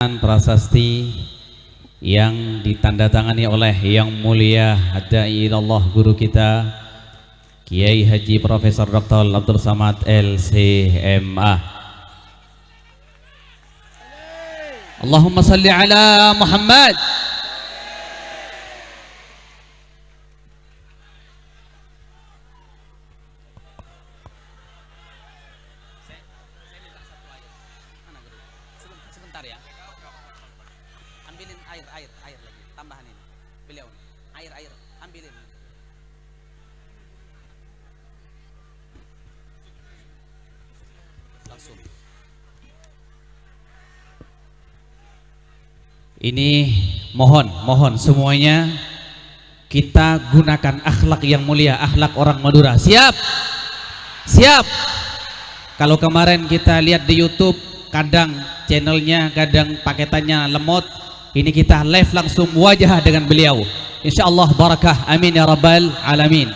Prasasti yang ditandatangani oleh Yang Mulia Dai Allah guru kita Kiai Haji Profesor Dr. Abdul Samad LCMA. Allahumma salli ala Muhammad. Sebentar ya. Ambilin air lagi, tambahan ini. Beliau, air, ambilin. Langsung. Ini mohon semuanya kita gunakan akhlak yang mulia, akhlak orang Madura. Siap? Siap. Kalau kemarin kita lihat di YouTube, kadang channelnya, kadang paketannya lemot. Ini kita live langsung wajah dengan beliau. Insyaallah barakah. Amin ya rabbal alamin.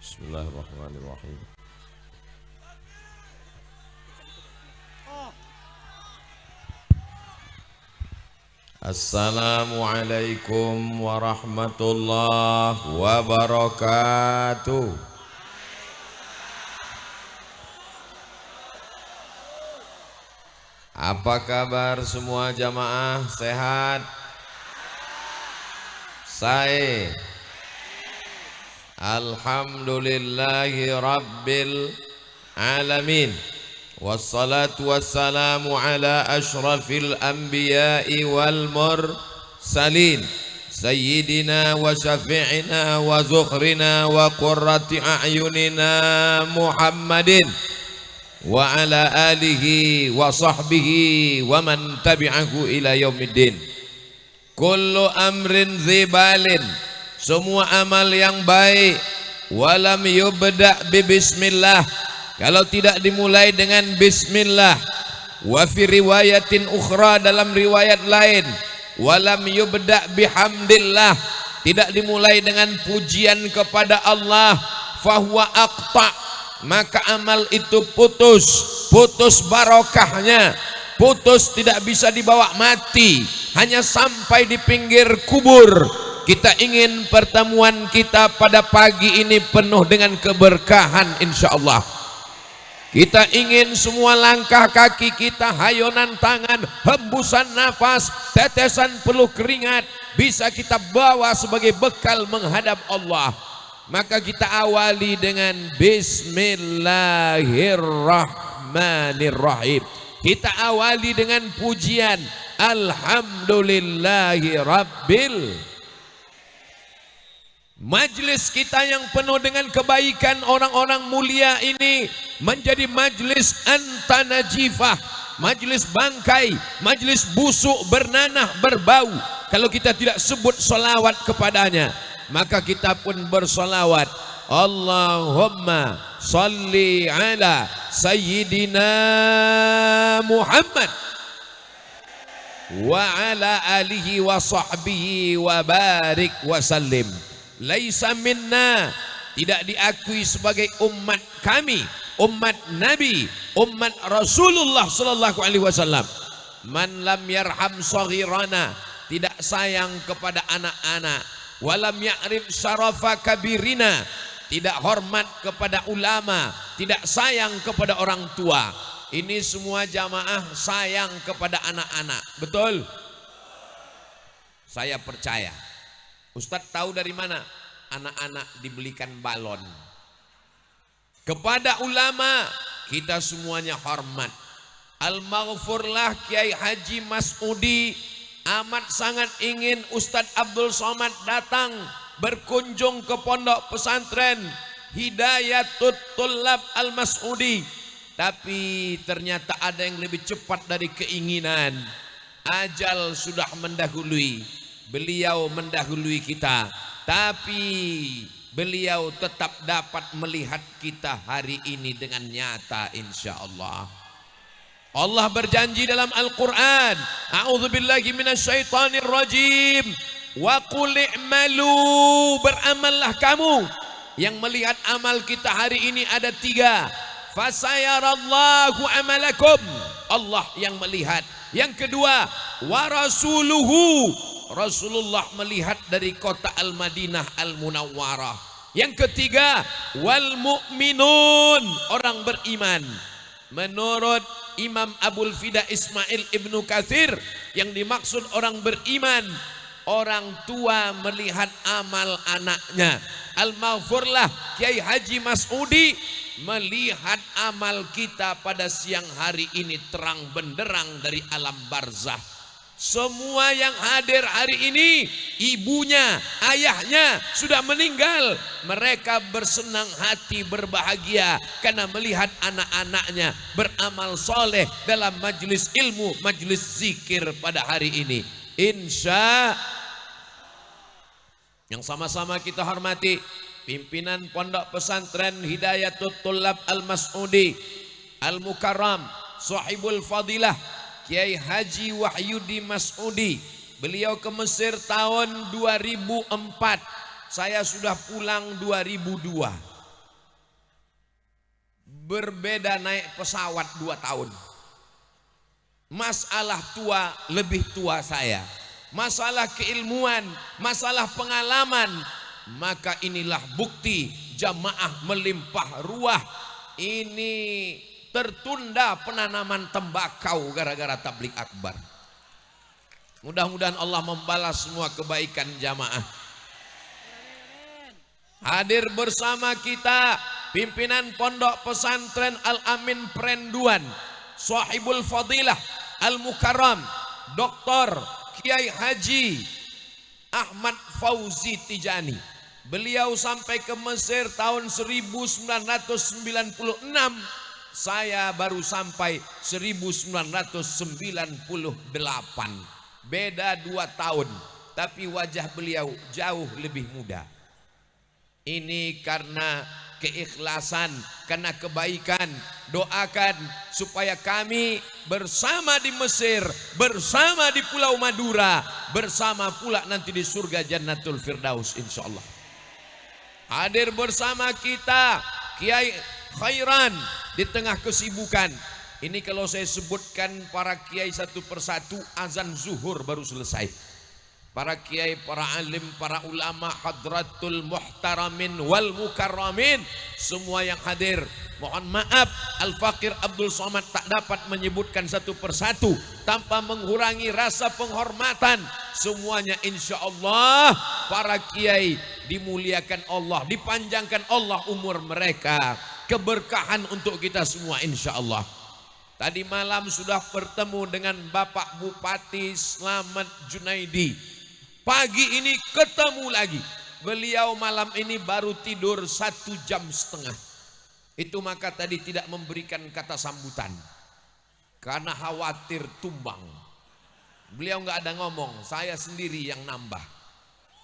Bismillahirrahmanirrahim. Assalamualaikum warahmatullahi wabarakatuh. Apa kabar semua jamaah? Sehat? Saya alhamdulillahi rabbil alamin. Wassalatu wassalamu ala ashrafil anbiya'i wal mursalin sayyidina wa syafi'ina wa zukhrina wa qurrati a'yunina Muhammadin wa ala alihi wa sahbihi wa man tabi'ahu ila yaumiddin. Kullu amrin zibalin, semua amal yang baik, walam yubda' bi bismillah, kalau tidak dimulai dengan bismillah. Wa fi riwayatin ukhra, dalam riwayat lain, walam yubda' bihamdillah, tidak dimulai dengan pujian kepada Allah, fahuwa aqta', maka amal itu putus barokahnya, putus, tidak bisa dibawa mati, hanya sampai di pinggir kubur. Kita ingin pertemuan kita pada pagi ini penuh dengan keberkahan insyaallah. Kita ingin semua langkah kaki kita, hayonan tangan, hembusan nafas, tetesan peluh keringat bisa kita bawa sebagai bekal menghadap Allah. Maka kita awali dengan Bismillahirrahmanirrahim. Kita awali dengan pujian Alhamdulillahi Rabbil. Majlis kita yang penuh dengan kebaikan orang-orang mulia ini menjadi majlis antanajifah, majlis bangkai, majlis busuk, bernanah, berbau. Kalau kita tidak sebut salawat kepadanya, maka kita pun bersalawat. Allahumma salli ala sayyidina Muhammad wa ala alihi wa sahbihi wa barik wa sallim. Laisa minna, tidak diakui sebagai umat kami, umat Nabi, umat Rasulullah sallallahu alaihi wasallam. Man lam yarham saghirana, tidak sayang kepada anak-anak. Walam ya'rif syarafa kabirina, tidak hormat kepada ulama, tidak sayang kepada orang tua. Ini semua jamaah sayang kepada anak-anak, betul? Saya percaya. Ustadz tahu dari mana? Anak-anak dibelikan balon. Kepada ulama kita semuanya hormat. Al-Maghfurlah Kiai Haji Mas'udi amat sangat ingin Ustadz Abdul Somad datang berkunjung ke pondok pesantren Hidayatut Tullab Al-Mas'udi, tapi ternyata ada yang lebih cepat dari keinginan. Ajal sudah mendahului. Beliau mendahului kita, tapi beliau tetap dapat melihat kita hari ini dengan nyata insyaallah. Allah berjanji dalam Al-Quran, a'udzubillahi minasyaitonirrajim, wa qul i'malu, beramallah kamu, Yang melihat amal kita hari ini ada 3. Fasayarallahu amalakum, Allah yang melihat. Yang kedua, wa rasuluhu, Rasulullah melihat dari kota Al-Madinah Al-Munawwarah. Yang ketiga, wal mu'minun, orang beriman. Menurut Imam Abul Fida Ismail Ibnu Katsir, yang dimaksud orang beriman, orang tua melihat amal anaknya. Al-Maghfurlah Kiai Haji Mas'udi melihat amal kita pada siang hari ini terang benderang dari alam barzah. Semua yang hadir hari ini, ibunya, ayahnya sudah meninggal. Mereka bersenang hati, berbahagia karena melihat anak-anaknya beramal soleh dalam majelis ilmu, majelis zikir pada hari ini. Insya yang sama-sama kita hormati pimpinan Pondok Pesantren Hidayatul Tullab Al-Mas'udi Al-Mukarram, Sahibul Fadilah Kiai Haji Wahyudi Mas'udi. Beliau ke Mesir tahun 2004. Saya sudah pulang 2002. Berbeda naik pesawat 2 tahun. Masalah tua, lebih tua saya. Masalah keilmuan, masalah pengalaman. Maka inilah bukti jamaah melimpah ruah. Ini tertunda penanaman tembakau gara-gara tablik akbar. Mudah-mudahan Allah membalas semua kebaikan jamaah. Hadir bersama kita pimpinan Pondok Pesantren Al-Amin Perenduan, Sahibul Fadilah Al-Mukarram, Dr. Kiai Haji Ahmad Fauzi Tijani. Beliau sampai ke Mesir tahun 1996. Saya baru sampai 1998. Beda 2 tahun. Tapi wajah beliau jauh lebih muda. Ini karena keikhlasan, karena kebaikan. Doakan supaya kami bersama di Mesir, bersama di Pulau Madura, bersama pula nanti di surga Jannatul Firdaus insyaallah. Hadir bersama kita Kiai Khairan di tengah kesibukan. Ini kalau saya sebutkan para kiai satu persatu, azan zuhur baru selesai. Para kiai, para alim, para ulama, hadratul muhtaramin wal mukarramin, semua yang hadir. Mohon maaf, Al-Fakir Abdul Somad tak dapat menyebutkan satu persatu tanpa mengurangi rasa penghormatan. Semuanya insya Allah para kiai dimuliakan Allah, dipanjangkan Allah umur mereka. Keberkahan untuk kita semua insya Allah. Tadi malam sudah bertemu dengan Bapak Bupati Slamet Junaidi. Pagi ini ketemu lagi. Beliau malam ini baru tidur 1,5 jam. Itu maka tadi tidak memberikan kata sambutan karena khawatir tumbang. Beliau nggak ada ngomong, saya sendiri yang nambah.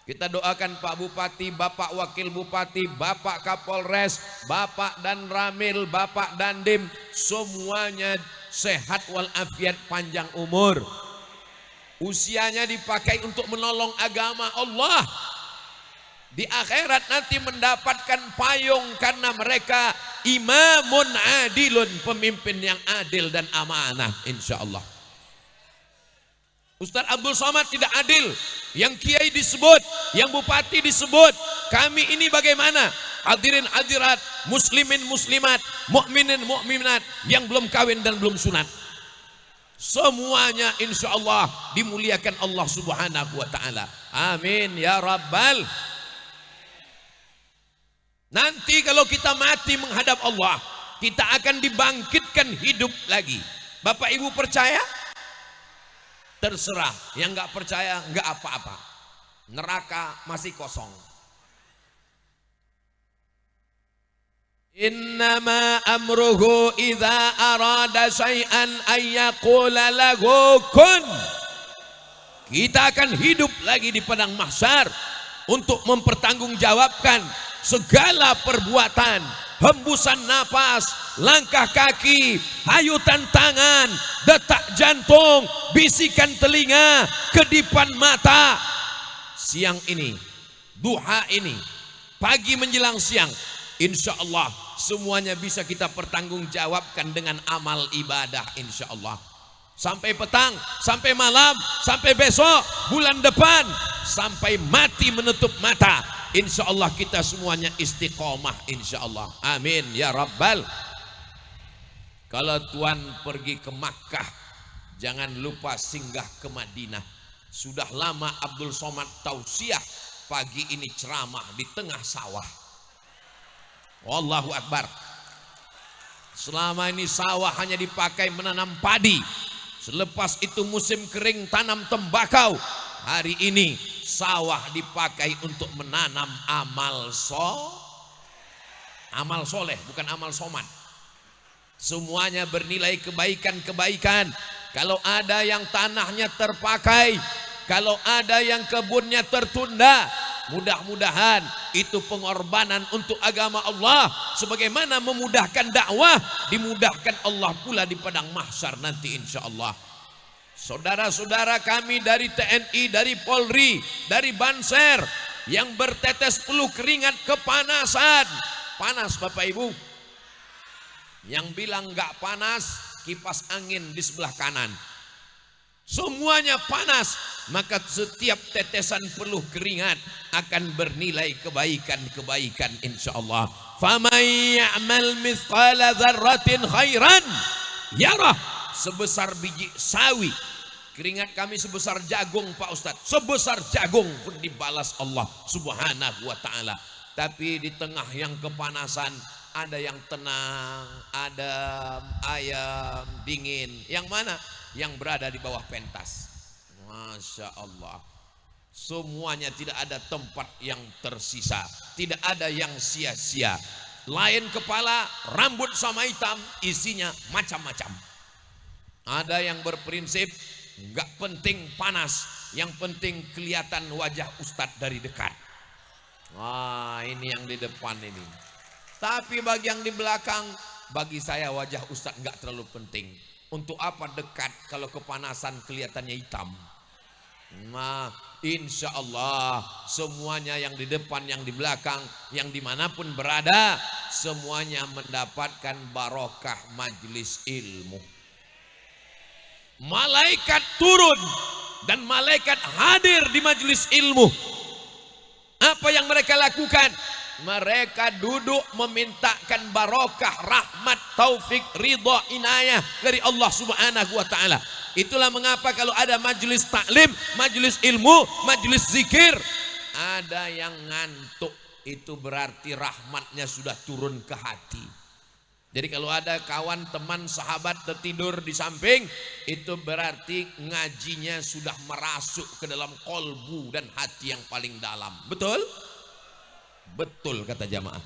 Kita doakan Pak Bupati, Bapak Wakil Bupati, Bapak Kapolres, Bapak Dan Ramil, Bapak Dandim, semuanya sehat walafiat, panjang umur. Usianya dipakai untuk menolong agama Allah. Di akhirat nanti mendapatkan payung karena mereka imamun adilun, pemimpin yang adil dan amanah insyaallah. Ustaz Abdul Somad tidak adil, yang kiai disebut, yang bupati disebut. Kami ini bagaimana? Hadirin hadirat, muslimin muslimat, mukminin mukminat yang belum kawin dan belum sunat, semuanya insya Allah dimuliakan Allah subhanahu wa ta'ala. Amin ya rabbal. Nanti kalau kita mati menghadap Allah, kita akan dibangkitkan hidup lagi. Bapak Ibu percaya? Terserah. Yang nggak percaya nggak apa-apa. Neraka masih kosong. Innama amruhu idza arada syai'an ayyaqula lahu kun. Kita akan hidup lagi di padang mahsyar untuk mempertanggungjawabkan segala perbuatan, hembusan napas, langkah kaki, hayutan tangan, detak jantung, bisikan telinga, kedipan mata. Siang ini, duha ini, pagi menjelang siang. Insya Allah semuanya bisa kita pertanggungjawabkan dengan amal ibadah insya Allah. Sampai petang, sampai malam, sampai besok, bulan depan, sampai mati menutup mata, insya Allah kita semuanya istiqomah insya Allah. Amin ya Rabbal. Kalau Tuhan pergi ke Makkah, jangan lupa singgah ke Madinah. Sudah lama Abdul Somad tausiah, pagi ini ceramah di tengah sawah. Wallahu Akbar. Selama ini sawah hanya dipakai menanam padi. Selepas itu musim kering tanam tembakau. Hari ini sawah dipakai untuk menanam amal soleh, bukan amal somad. Semuanya bernilai kebaikan-kebaikan. Kalau ada yang tanahnya terpakai, kalau ada yang kebunnya tertunda, mudah-mudahan itu pengorbanan untuk agama Allah. Sebagaimana memudahkan dakwah, dimudahkan Allah pula di padang mahsyar nanti insya Allah. Saudara-saudara kami dari TNI, dari Polri, dari Banser yang bertetes peluh keringat kepanasan. Panas Bapak Ibu. Yang bilang gak panas, kipas angin di sebelah kanan. Semuanya panas, maka setiap tetesan peluh keringat akan bernilai kebaikan-kebaikan insyaallah. Famay ya'mal mithqala dzarratin khairan yarah. Sebesar biji sawi, keringat kami sebesar jagung Pak Ustadz, sebesar jagung pun dibalas Allah Subhanahu wa taala. Tapi di tengah yang kepanasan ada yang tenang, adem, ayam, dingin. Yang mana? Yang berada di bawah pentas. Masya Allah. Semuanya tidak ada tempat yang tersisa. Tidak ada yang sia-sia. Lain kepala, rambut sama hitam, isinya macam-macam. Ada yang berprinsip, gak penting panas, yang penting kelihatan wajah Ustadz dari dekat. Wah, ini yang di depan ini. Tapi bagi yang di belakang, bagi saya wajah Ustadz nggak terlalu penting. Untuk apa dekat kalau kepanasan kelihatannya hitam? Nah, insya Allah semuanya yang di depan, yang di belakang, yang dimanapun berada, semuanya mendapatkan barokah majlis ilmu. Malaikat turun dan malaikat hadir di majlis ilmu. Apa yang mereka lakukan? Mereka duduk memintakan barokah, rahmat, taufik, ridha, inayah dari Allah Subhanahu wa taala. Itulah mengapa kalau ada majelis taklim, majelis ilmu, majelis zikir, ada yang ngantuk, itu berarti rahmatnya sudah turun ke hati. Jadi kalau ada kawan, teman, sahabat tertidur di samping, itu berarti ngajinya sudah merasuk ke dalam kolbu dan hati yang paling dalam. Betul? Betul kata jamaah.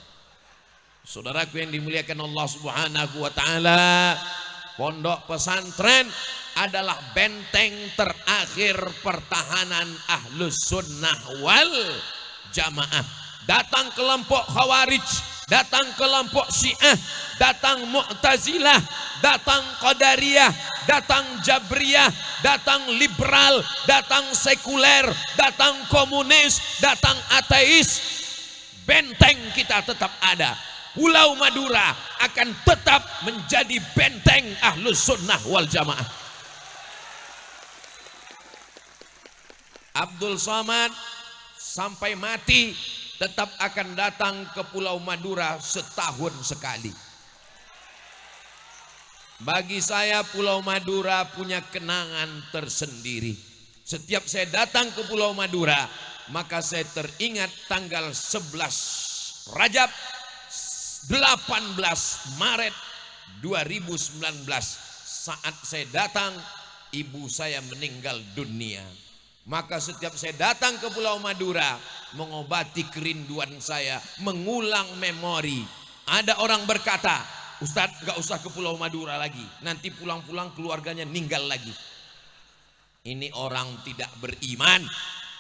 Saudaraku yang dimuliakan Allah Subhanahu wa taala, pondok pesantren adalah benteng terakhir pertahanan Ahlus Sunnah wal Jamaah. Datang kelompok Khawarij, datang kelompok Syiah, datang Mu'tazilah, datang Qadariyah, datang Jabriyah, datang liberal, datang sekuler, datang komunis, datang ateis, benteng kita tetap ada. Pulau Madura akan tetap menjadi benteng Ahlus Sunnah wal Jamaah. Abdul Somad sampai mati tetap akan datang ke Pulau Madura setahun sekali. Bagi saya Pulau Madura punya kenangan tersendiri. Setiap saya datang ke Pulau Madura, maka saya teringat tanggal 11 Rajab 18 Maret 2019. Saat saya datang, ibu saya meninggal dunia. Maka setiap saya datang ke Pulau Madura, mengobati kerinduan saya, mengulang memori. Ada orang berkata, Ustadz gak usah ke Pulau Madura lagi, nanti pulang-pulang keluarganya meninggal lagi. Ini orang tidak beriman,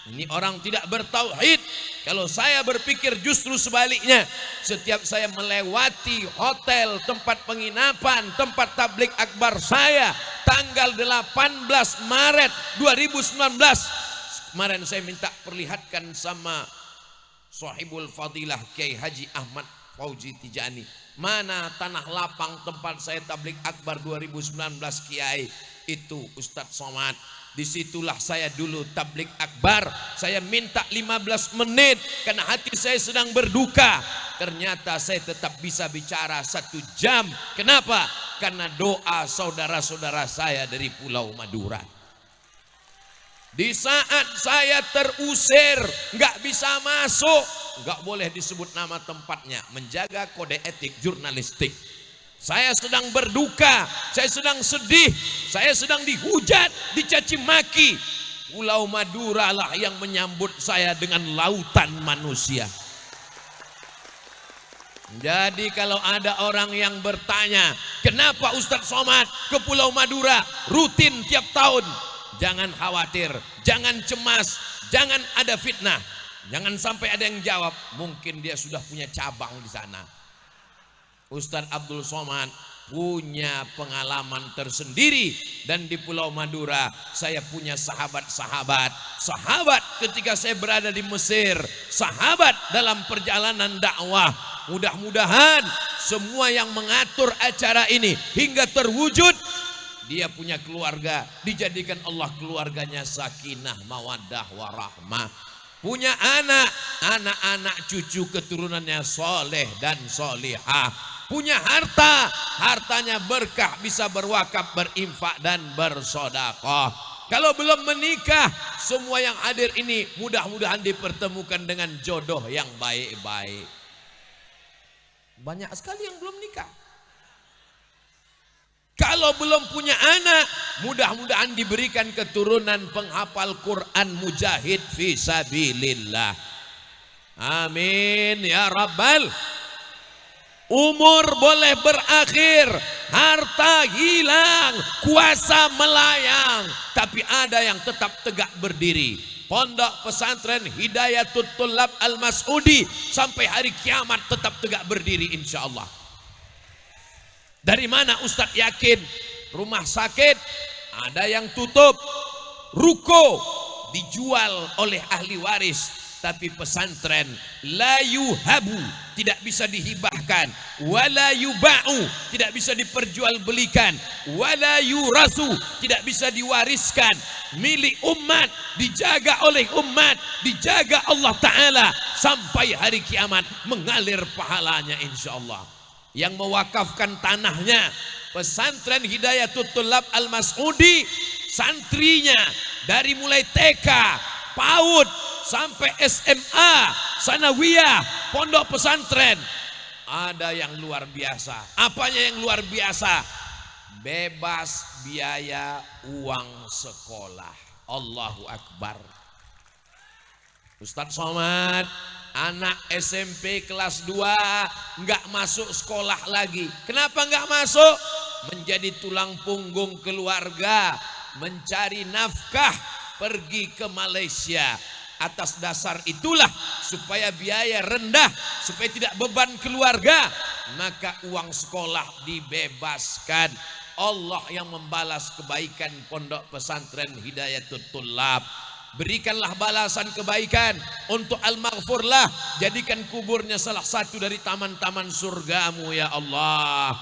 ini orang tidak bertauhid. Kalau saya berpikir justru sebaliknya. Setiap saya melewati hotel, tempat penginapan, tempat tablik akbar saya, tanggal 18 Maret 2019, kemarin saya minta perlihatkan sama Sahibul Fadilah Kiai Haji Ahmad Fauzi Tijani. Mana tanah lapang tempat saya tablik akbar 2019 Kiai? Itu Ustadz Somad. Disitulah saya dulu tablik akbar. Saya minta 15 menit karena hati saya sedang berduka. Ternyata saya tetap bisa bicara 1 jam. Kenapa? Karena doa saudara-saudara saya dari Pulau Madura. Di saat saya terusir, nggak bisa masuk, nggak boleh disebut nama tempatnya, menjaga kode etik jurnalistik. Saya sedang berduka, saya sedang sedih, saya sedang dihujat, dicaci maki. Pulau Madura lah yang menyambut saya dengan lautan manusia. Jadi kalau ada orang yang bertanya, kenapa Ustadz Somad ke Pulau Madura rutin tiap tahun? Jangan khawatir, jangan cemas, jangan ada fitnah. Jangan sampai ada yang jawab, mungkin dia sudah punya cabang di sana. Ustadz Abdul Somad punya pengalaman tersendiri, dan di Pulau Madura saya punya sahabat-sahabat. Sahabat ketika saya berada di Mesir, sahabat dalam perjalanan dakwah. Mudah-mudahan semua yang mengatur acara ini hingga terwujud, dia punya keluarga, dijadikan Allah keluarganya sakinah, mawaddah, warahmah. Punya anak-anak cucu keturunannya soleh dan solihah. Punya harta, hartanya berkah, bisa berwakaf, berinfak dan bersedekah. Kalau belum menikah, semua yang hadir ini mudah-mudahan dipertemukan dengan jodoh yang baik-baik. Banyak sekali yang belum nikah. Kalau belum punya anak, mudah-mudahan diberikan keturunan penghafal Quran, mujahid fisabilillah. Amin ya Rabbal. Umur boleh berakhir, harta hilang, kuasa melayang, tapi ada yang tetap tegak berdiri. Pondok pesantren Hidayatul Thullab Al-Mas'udi sampai hari kiamat tetap tegak berdiri insya Allah. Dari mana Ustadz yakin? Rumah sakit ada yang tutup, ruko dijual oleh ahli waris, tapi pesantren la yuhabu, tidak bisa dihibahkan, wala yuba'u, tidak bisa diperjualbelikan, wala yurasu, tidak bisa diwariskan, milik umat, dijaga oleh umat, dijaga Allah Ta'ala sampai hari kiamat, mengalir pahalanya insyaallah. Yang mewakafkan tanahnya pesantren Hidayatul Thullab Al-Mas'udi, santrinya dari mulai TK, PAUD sampai SMA, sanawiyah, pondok pesantren, ada yang luar biasa. Apanya yang luar biasa? Bebas biaya uang sekolah. Allahu Akbar. Ustadz Somad, anak SMP kelas 2 nggak masuk sekolah lagi. Kenapa nggak masuk? Menjadi tulang punggung keluarga, mencari nafkah, pergi ke Malaysia. Atas dasar itulah, supaya biaya rendah, supaya tidak beban keluarga, maka uang sekolah dibebaskan. Allah yang membalas kebaikan pondok pesantren Hidayatul Thullab. Berikanlah balasan kebaikan untuk Al-Maghfurlah, jadikan kuburnya salah satu dari taman-taman surgamu ya Allah.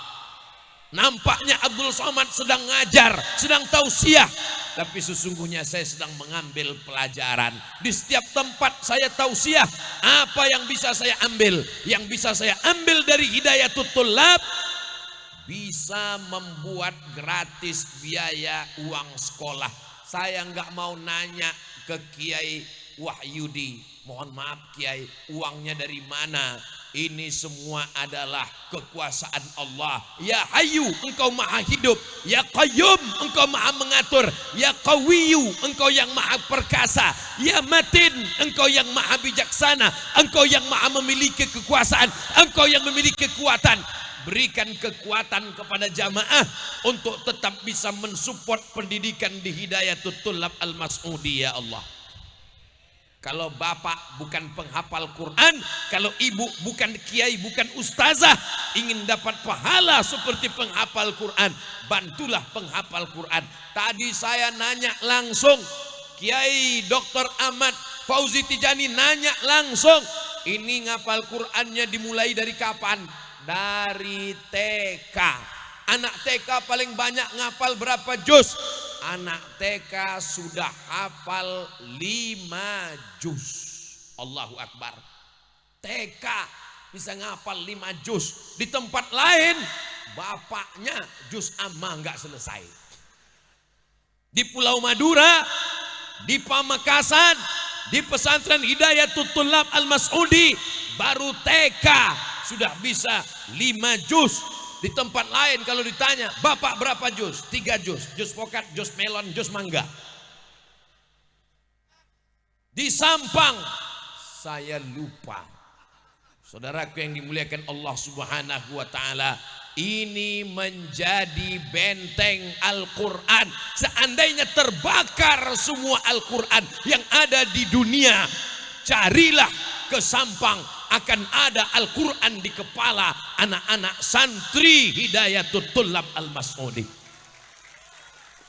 Nampaknya Abdul Somad sedang ngajar, sedang tausiah, tapi sesungguhnya saya sedang mengambil pelajaran. Di setiap tempat saya tausiah, apa yang bisa saya ambil? Yang bisa saya ambil dari Hidayatul Thullab, bisa membuat gratis biaya uang sekolah. Saya nggak mau nanya ke Kiai Wahyudi, mohon maaf Kiai, uangnya dari mana? Ini semua adalah kekuasaan Allah. Ya Hayyu, engkau maha hidup. Ya Qayyum, engkau maha mengatur. Ya Qawiyyu, engkau yang maha perkasa. Ya Matin, engkau yang maha bijaksana. Engkau yang maha memiliki kekuasaan. Engkau yang memiliki kekuatan. Berikan kekuatan kepada jamaah untuk tetap bisa mensupport pendidikan di Hidayatul Thullab Al-Mas'udi ya Allah. Kalau bapak bukan penghafal Quran, kalau ibu bukan kiai, bukan ustazah, ingin dapat pahala seperti penghafal Quran, bantulah penghafal Quran. Tadi saya nanya langsung, Kiai Dr. Ahmad Fauzi Tijani nanya langsung, Ini ngapal Qur'annya dimulai dari kapan? Dari TK. Anak TK paling banyak ngapal berapa juz? Anak TK sudah hafal 5 juz. Allahu Akbar. TK bisa ngapal 5 juz. Di tempat lain bapaknya juz amma nggak selesai. Di Pulau Madura, di Pamekasan, di pesantren Hidayatul Thulab Al-Mas'udi baru TK sudah bisa 5 juz. Di tempat lain kalau ditanya, bapak berapa juz? 3 juz. Juz pokat, juz melon, juz mangga. Di Sampang saya lupa. Saudaraku yang dimuliakan Allah Subhanahu wa taala, ini menjadi benteng Al-Quran. Seandainya terbakar semua Al-Quran yang ada di dunia, carilah ke Sampang, akan ada Al-Quran di kepala anak-anak santri Hidayatul Thulab Al-Mas'udi.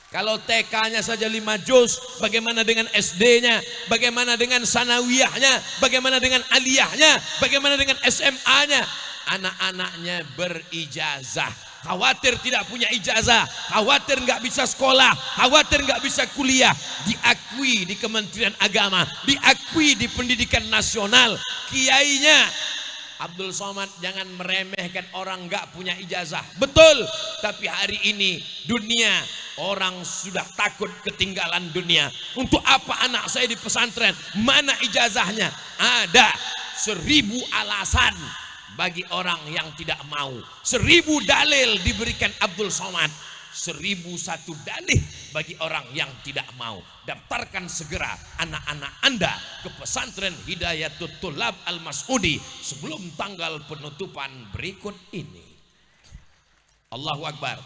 Kalau TK-nya saja 5 juz, bagaimana dengan SD-nya? Bagaimana dengan sanawiyahnya? Bagaimana dengan aliyahnya? Bagaimana dengan SMA-nya? Anak-anaknya berijazah. Khawatir tidak punya ijazah, khawatir nggak bisa sekolah, khawatir nggak bisa kuliah. Diakui di Kementerian Agama, diakui di Pendidikan Nasional. Kiainya Abdul Somad, jangan meremehkan orang nggak punya ijazah. Betul, tapi hari ini dunia orang sudah takut ketinggalan dunia. Untuk apa anak saya di pesantren? Mana ijazahnya? Ada 1000 alasan bagi orang yang tidak mau. 1000 dalil diberikan Abdul Somad, 1001 dalih bagi orang yang tidak mau. Daftarkan segera anak-anak Anda ke pesantren Hidayatul Thulab Al-Mas'udi sebelum tanggal penutupan berikut ini. Allahu Akbar.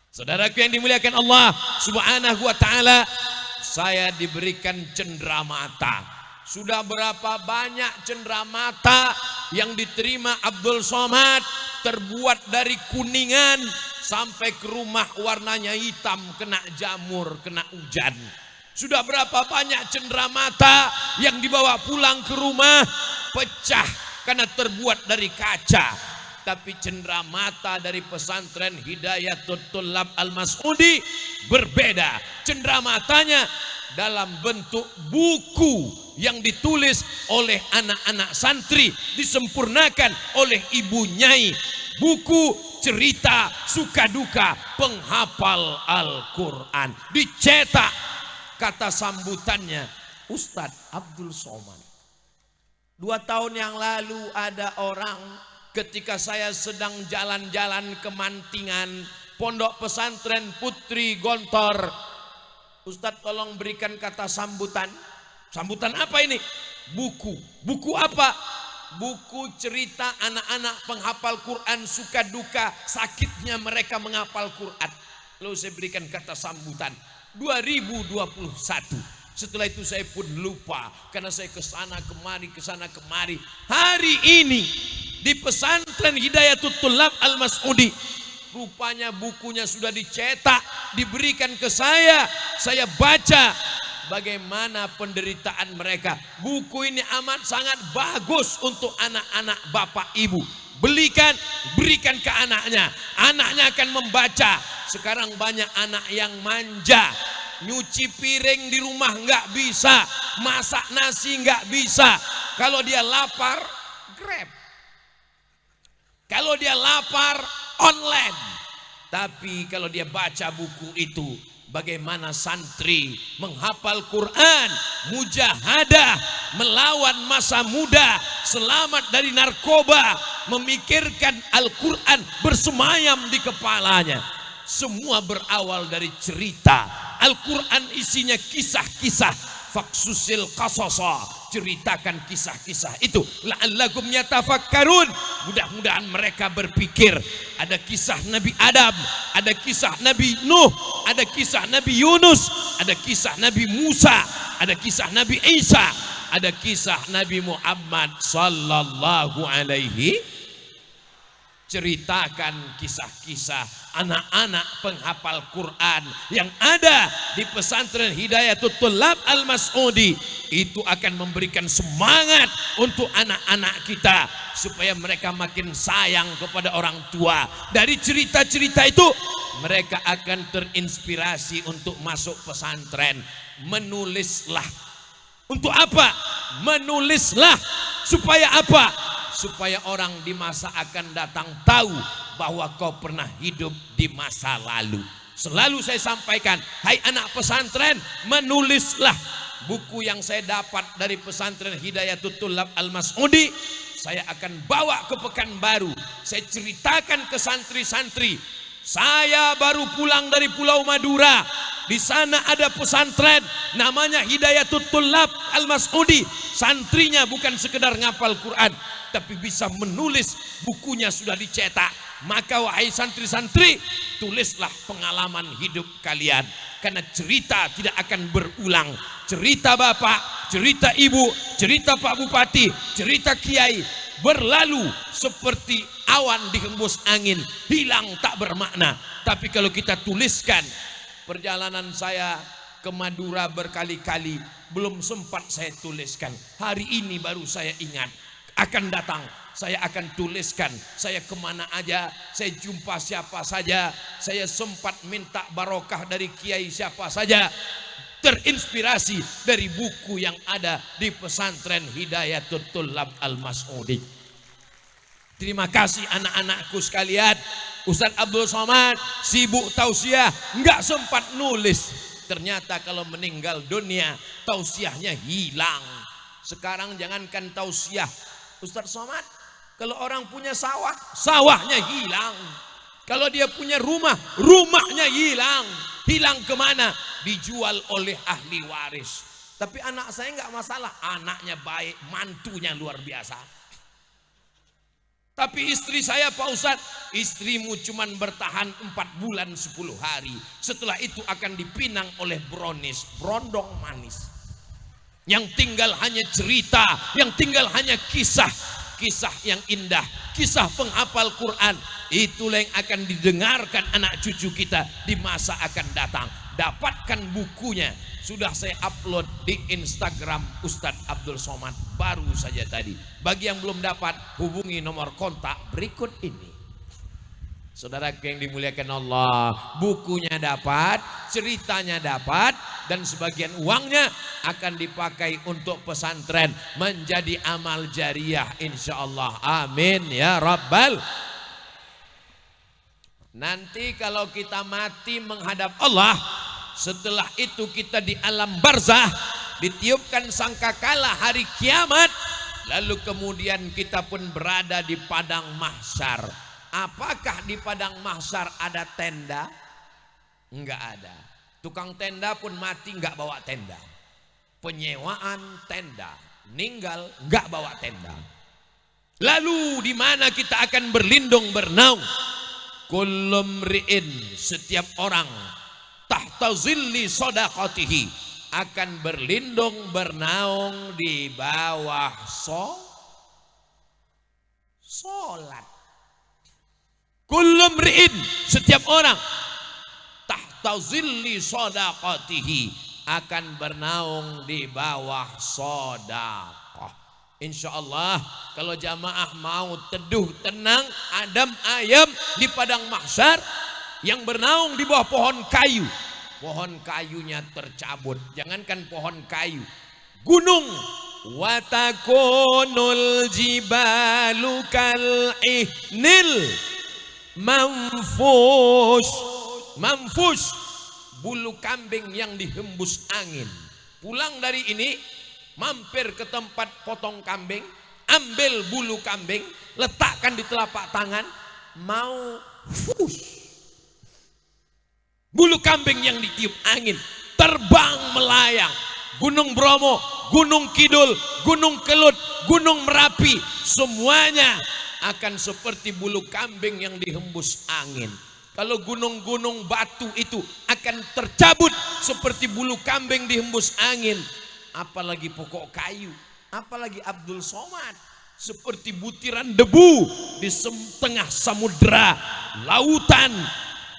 Saudaraku yang dimuliakan Allah Subhanahu wa taala, saya diberikan cenderamata. Sudah berapa banyak cenderamata yang diterima Abdul Somad, terbuat dari kuningan sampai ke rumah warnanya hitam, kena jamur, kena hujan. Sudah berapa banyak cenderamata yang dibawa pulang ke rumah pecah karena terbuat dari kaca. Tapi cenderamata dari pesantren Hidayatul Thulab Al-Mas'udi berbeda. Cendeраmatanya dalam bentuk buku yang ditulis oleh anak-anak santri, disempurnakan oleh ibu nyai. Buku cerita suka duka penghafal Al-Quran. Dicetak, kata sambutannya Ustadz Abdul Somad. 2 tahun yang lalu ada orang, ketika saya sedang jalan-jalan ke Mantingan, pondok pesantren Putri Gontor, Ustadz tolong berikan kata sambutan. Sambutan apa ini? Buku. Buku apa? Buku cerita anak-anak penghafal Quran suka duka sakitnya mereka menghafal Quran. Lalu saya berikan kata sambutan 2021. Setelah itu saya pun lupa karena saya kesana kemari. Hari ini di pesantren Hidayatul Thulab Al-Mas'udi, rupanya bukunya sudah dicetak, diberikan ke saya baca bagaimana penderitaan mereka. Buku ini amat sangat bagus untuk anak-anak bapak ibu. Berikan ke anaknya. Anaknya akan membaca. Sekarang banyak anak yang manja. Nyuci piring di rumah nggak bisa, masak nasi nggak bisa. Kalau dia lapar, Grab. Kalau dia lapar, online. Tapi kalau dia baca buku itu, bagaimana santri menghafal Quran, mujahadah, melawan masa muda, selamat dari narkoba, memikirkan Al-Quran bersemayam di kepalanya. Semua berawal dari cerita. Al-Quran isinya kisah-kisah. Faksusil qasasa, ceritakan kisah-kisah itu. La'allakum yatafakkarun, mudah-mudahan mereka berpikir. Ada kisah Nabi Adam, ada kisah Nabi Nuh, ada kisah Nabi Yunus, ada kisah Nabi Musa, ada kisah Nabi Isa, ada kisah Nabi Muhammad sallallahu alaihi. ceritakan kisah-kisah anak-anak penghafal Quran yang ada di pesantren Hidayatul Thullab Al-Mas'udi. Itu akan memberikan semangat untuk anak-anak kita supaya mereka makin sayang kepada orang tua. Dari cerita-cerita itu mereka akan terinspirasi untuk masuk pesantren. Menulislah. Untuk apa? Menulislah. Supaya apa? Supaya orang di masa akan datang tahu bahwa kau pernah hidup di masa lalu. Selalu saya sampaikan, hai anak pesantren, menulislah. Buku yang saya dapat dari pesantren Hidayatul Thullab Al-Mas'udi, saya akan bawa ke Pekanbaru. Saya ceritakan ke santri-santri, saya baru pulang dari Pulau Madura. Di sana ada pesantren namanya Hidayatul Thullab Al-Mas'udi. Santrinya bukan sekedar ngapal Quran, tapi bisa menulis, bukunya sudah dicetak. Maka wahai santri-santri, tulislah pengalaman hidup kalian, karena cerita tidak akan berulang. Cerita bapak, cerita ibu, cerita pak bupati, cerita kiai berlalu seperti awan dihembus angin, hilang tak bermakna. Tapi kalau kita tuliskan, perjalanan saya ke Madura berkali-kali belum sempat saya tuliskan. Hari ini baru saya ingat. Akan datang, saya akan tuliskan. Saya kemana aja, saya jumpa siapa saja, saya sempat minta barokah dari kiai siapa saja. Terinspirasi dari buku yang ada di pesantren Hidayatul Thullab Al-Mas'udi. Terima kasih anak-anakku sekalian. Ustadz Abdul Somad sibuk tausiah, nggak sempat nulis. Ternyata kalau meninggal dunia, tausiahnya hilang. Sekarang jangankan tausiah, Ustadz Somad, kalau orang punya sawah, sawahnya hilang. Kalau dia punya rumah, rumahnya hilang. Hilang kemana? Dijual oleh ahli waris. Tapi anak saya nggak masalah, anaknya baik, mantunya luar biasa. Tapi istri saya, Pak Ustadz, istrimu cuman bertahan 4 bulan 10 hari. Setelah itu akan dipinang oleh brownies, brondong manis. Yang tinggal hanya cerita, yang tinggal hanya kisah. Kisah yang indah, kisah penghafal Quran. Itulah yang akan didengarkan anak cucu kita di masa akan datang. Dapatkan bukunya, sudah saya upload di Instagram Ustadz Abdul Somad baru saja tadi. Bagi yang belum dapat, hubungi nomor kontak berikut ini. Saudaraku yang dimuliakan Allah, bukunya dapat, ceritanya dapat, dan sebagian uangnya akan dipakai untuk pesantren menjadi amal jariah insya Allah. Amin ya Rabbal. Nanti kalau kita mati menghadap Allah, setelah itu kita di alam barzah, ditiupkan sangkakala hari kiamat, lalu kemudian kita pun berada di padang mahsyar. Apakah di padang mahsyar ada tenda? Enggak ada. Tukang tenda pun mati enggak bawa tenda. Penyewaan tenda, meninggal enggak bawa tenda. Lalu di mana kita akan berlindung bernaung? Kullu mri'in, setiap orang, tahta zilli shadaqatihi, akan berlindung bernaung di bawah solat. Kullu mri'in, setiap orang, tahta zilli shadaqatihi, akan bernaung di bawah sedekah. Insya Allah kalau jamaah mau teduh tenang adem ayem di padang mahsyar, yang bernaung di bawah pohon kayu, pohon kayunya tercabut. Jangankan pohon kayu, gunung. Watakunul jibalu kal ihnil manfush. Manfush, bulu kambing yang dihembus angin. Pulang dari ini, mampir ke tempat potong kambing, ambil bulu kambing, letakkan di telapak tangan, mau fush. Bulu kambing yang ditiup angin, terbang melayang. Gunung Bromo, Gunung Kidul, Gunung Kelut, Gunung Merapi, semuanya akan seperti bulu kambing yang dihembus angin. Kalau gunung-gunung batu itu akan tercabut seperti bulu kambing dihembus angin. Apalagi pokok kayu, apalagi Abdul Somad. seperti butiran debu di tengah samudera lautan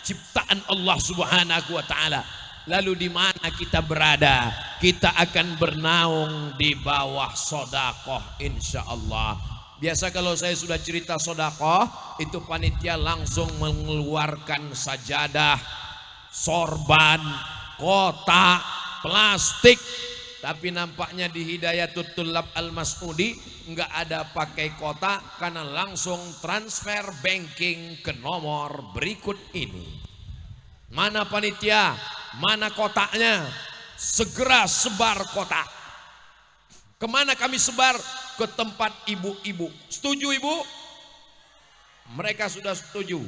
ciptaan Allah Subhanahu wa taala. Lalu di mana kita berada? Kita akan bernaung di bawah sodakoh insya Allah. Biasa kalau saya sudah cerita sodakoh, itu panitia langsung mengeluarkan sajadah, sorban, kotak, plastik. Tapi nampaknya di Hidayatul Tullab Al-Mas'udi enggak ada pakai kotak, karena langsung transfer banking ke nomor berikut ini. Mana panitia? Mana kotaknya? Segera sebar kotak. Kemana kami sebar? Ke tempat ibu-ibu. Setuju ibu? Mereka sudah setuju.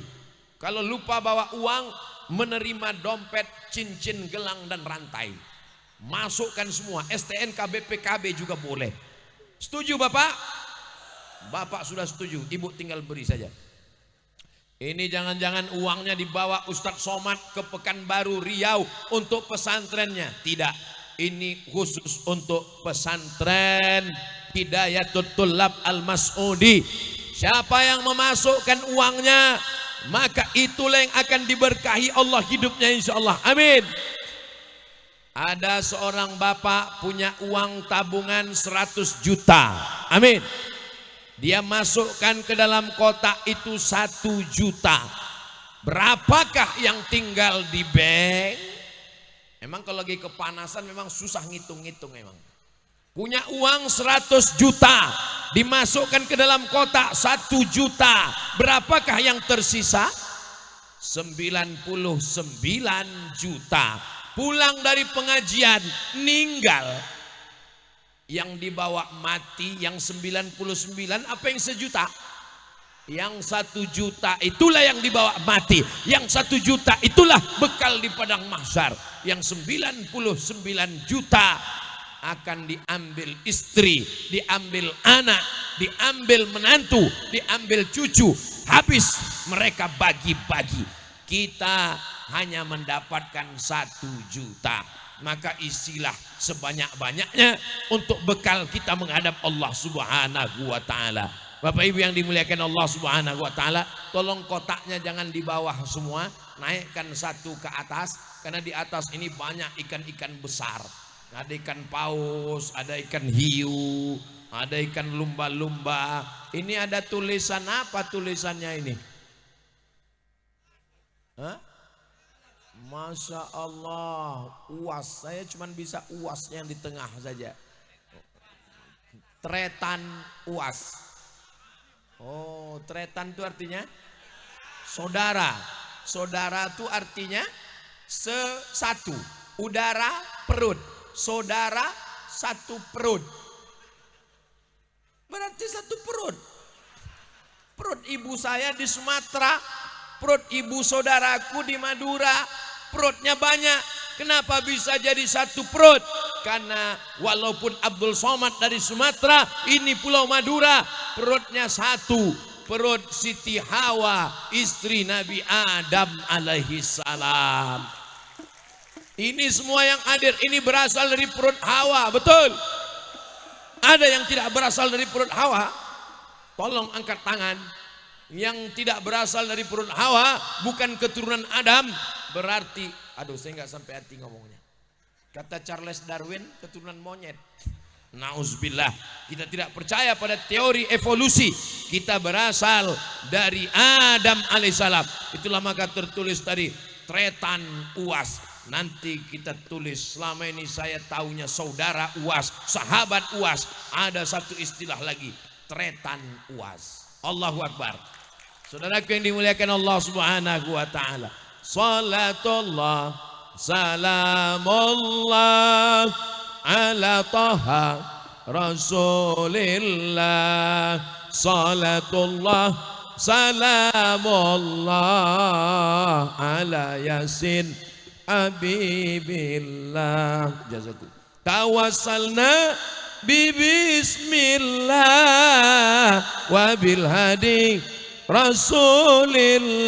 Kalau lupa bawa uang, menerima dompet, cincin, gelang dan rantai. Masukkan semua. STNK, BPKB juga boleh. Setuju Bapak? Bapak sudah setuju. Ibu tinggal beri saja. Ini jangan-jangan uangnya dibawa Ustadz Somad ke Pekanbaru, Riau untuk pesantrennya. Tidak, ini khusus untuk pesantren Hidayatul Tullab Al-Mas'udi. Siapa yang memasukkan uangnya, maka itulah yang akan diberkahi Allah hidupnya insya Allah. Amin. Ada seorang bapak punya uang tabungan 100 juta. Amin. Dia masukkan ke dalam kotak itu 1 juta. Berapakah yang tinggal di bank? Memang kalau lagi kepanasan memang susah ngitung-ngitung memang. Punya uang 100 juta, dimasukkan ke dalam kotak 1 juta. Berapakah yang tersisa? 99 juta. Pulang dari pengajian, meninggal. Yang dibawa mati, yang 99, apa yang 1 juta? Yang 1 juta itulah yang dibawa mati. Yang 1 juta itulah bekal di padang mahsyar. Yang 99 juta akan diambil istri, diambil anak, diambil menantu, diambil cucu. Habis mereka bagi-bagi. Kita hanya mendapatkan 1 juta. Maka isilah sebanyak-banyaknya untuk bekal kita menghadap Allah Subhanahu wa taala. Bapak Ibu yang dimuliakan Allah Subhanahu wa taala, tolong kotaknya jangan di bawah semua, naikkan 1 ke atas, karena di atas ini banyak ikan-ikan besar. Ada ikan paus, ada ikan hiu, ada ikan lumba-lumba. Ini ada tulisan apa tulisannya ini? Hah? Masya Allah, uas. Saya cuma bisa uasnya yang di tengah saja. Tretan uas. Oh, tretan itu artinya saudara. Saudara itu artinya satu. Udara, perut. Saudara, 1 perut. Berarti 1 perut. Perut ibu saya di Sumatera, perut ibu saudaraku di Madura. Perutnya banyak. Kenapa bisa jadi 1 perut? Karena walaupun Abdul Somad dari Sumatera, ini Pulau Madura, perutnya 1. Perut Siti Hawa, istri Nabi Adam alaihi salam. Ini semua yang hadir ini berasal dari perut Hawa, betul? Ada yang tidak berasal dari perut Hawa? Tolong angkat tangan. Yang tidak berasal dari perut Hawa, bukan keturunan Adam, berarti, aduh saya nggak sampai hati ngomongnya. Kata Charles Darwin, keturunan monyet. Nauzubillah, kita tidak percaya pada teori evolusi. Kita berasal dari Adam alaihissalam. Itulah maka tertulis tadi tretan uas. Nanti kita tulis, selama ini saya taunya saudara uas, sahabat uas. Ada 1 istilah lagi, tretan uas. Allahu Akbar. Saudaraku yang dimuliakan Allah Subhanahu wa taala. Salatullah, salamullah ala taha Rasulillah. Salatullah, salamullah ala Yasin Habibillah. Jazakum. Tawassalna bismillah wa bil hadi Rasulillah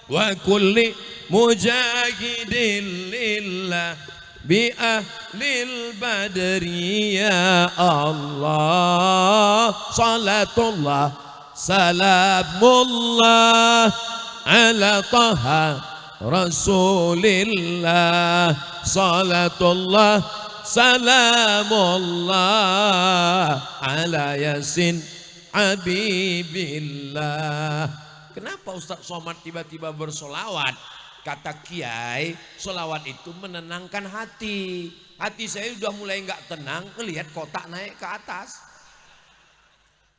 wa kulli mujahidin lillah bi ahlil badri ya Allah. Salatullah salamullah ala taha Rasulillah. Salatullah salamullah ala Yasin Habibillah. Kenapa Ustaz Somad tiba-tiba bersolawat? Kata Kiai, solawat itu menenangkan hati. Hati saya sudah mulai nggak tenang ngelihat kotak naik ke atas.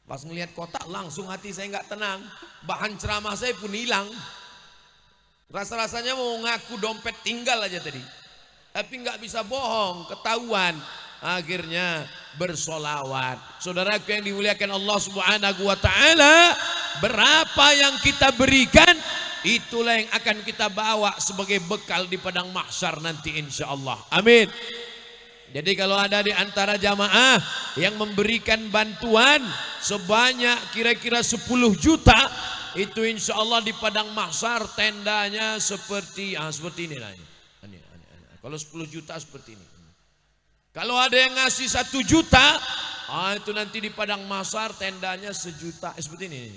Pas ngelihat kotak langsung hati saya nggak tenang. Bahan ceramah saya pun hilang. Rasa-rasanya mau ngaku dompet tinggal aja tadi. Tapi nggak bisa bohong, ketahuan. Akhirnya bersolawat. Saudaraku yang dimuliakan Allah Subhanahu wa ta'ala, berapa yang kita berikan, itulah yang akan kita bawa sebagai bekal di padang mahsyar nanti insya Allah. Amin. Jadi kalau ada di antara jamaah yang memberikan bantuan sebanyak kira-kira 10 juta, itu insya Allah di padang mahsyar tendanya seperti ini lah. Kalau 10 juta seperti ini. Kalau ada yang ngasih 1 juta, itu nanti di padang mahsyar tendanya sejuta, seperti ini.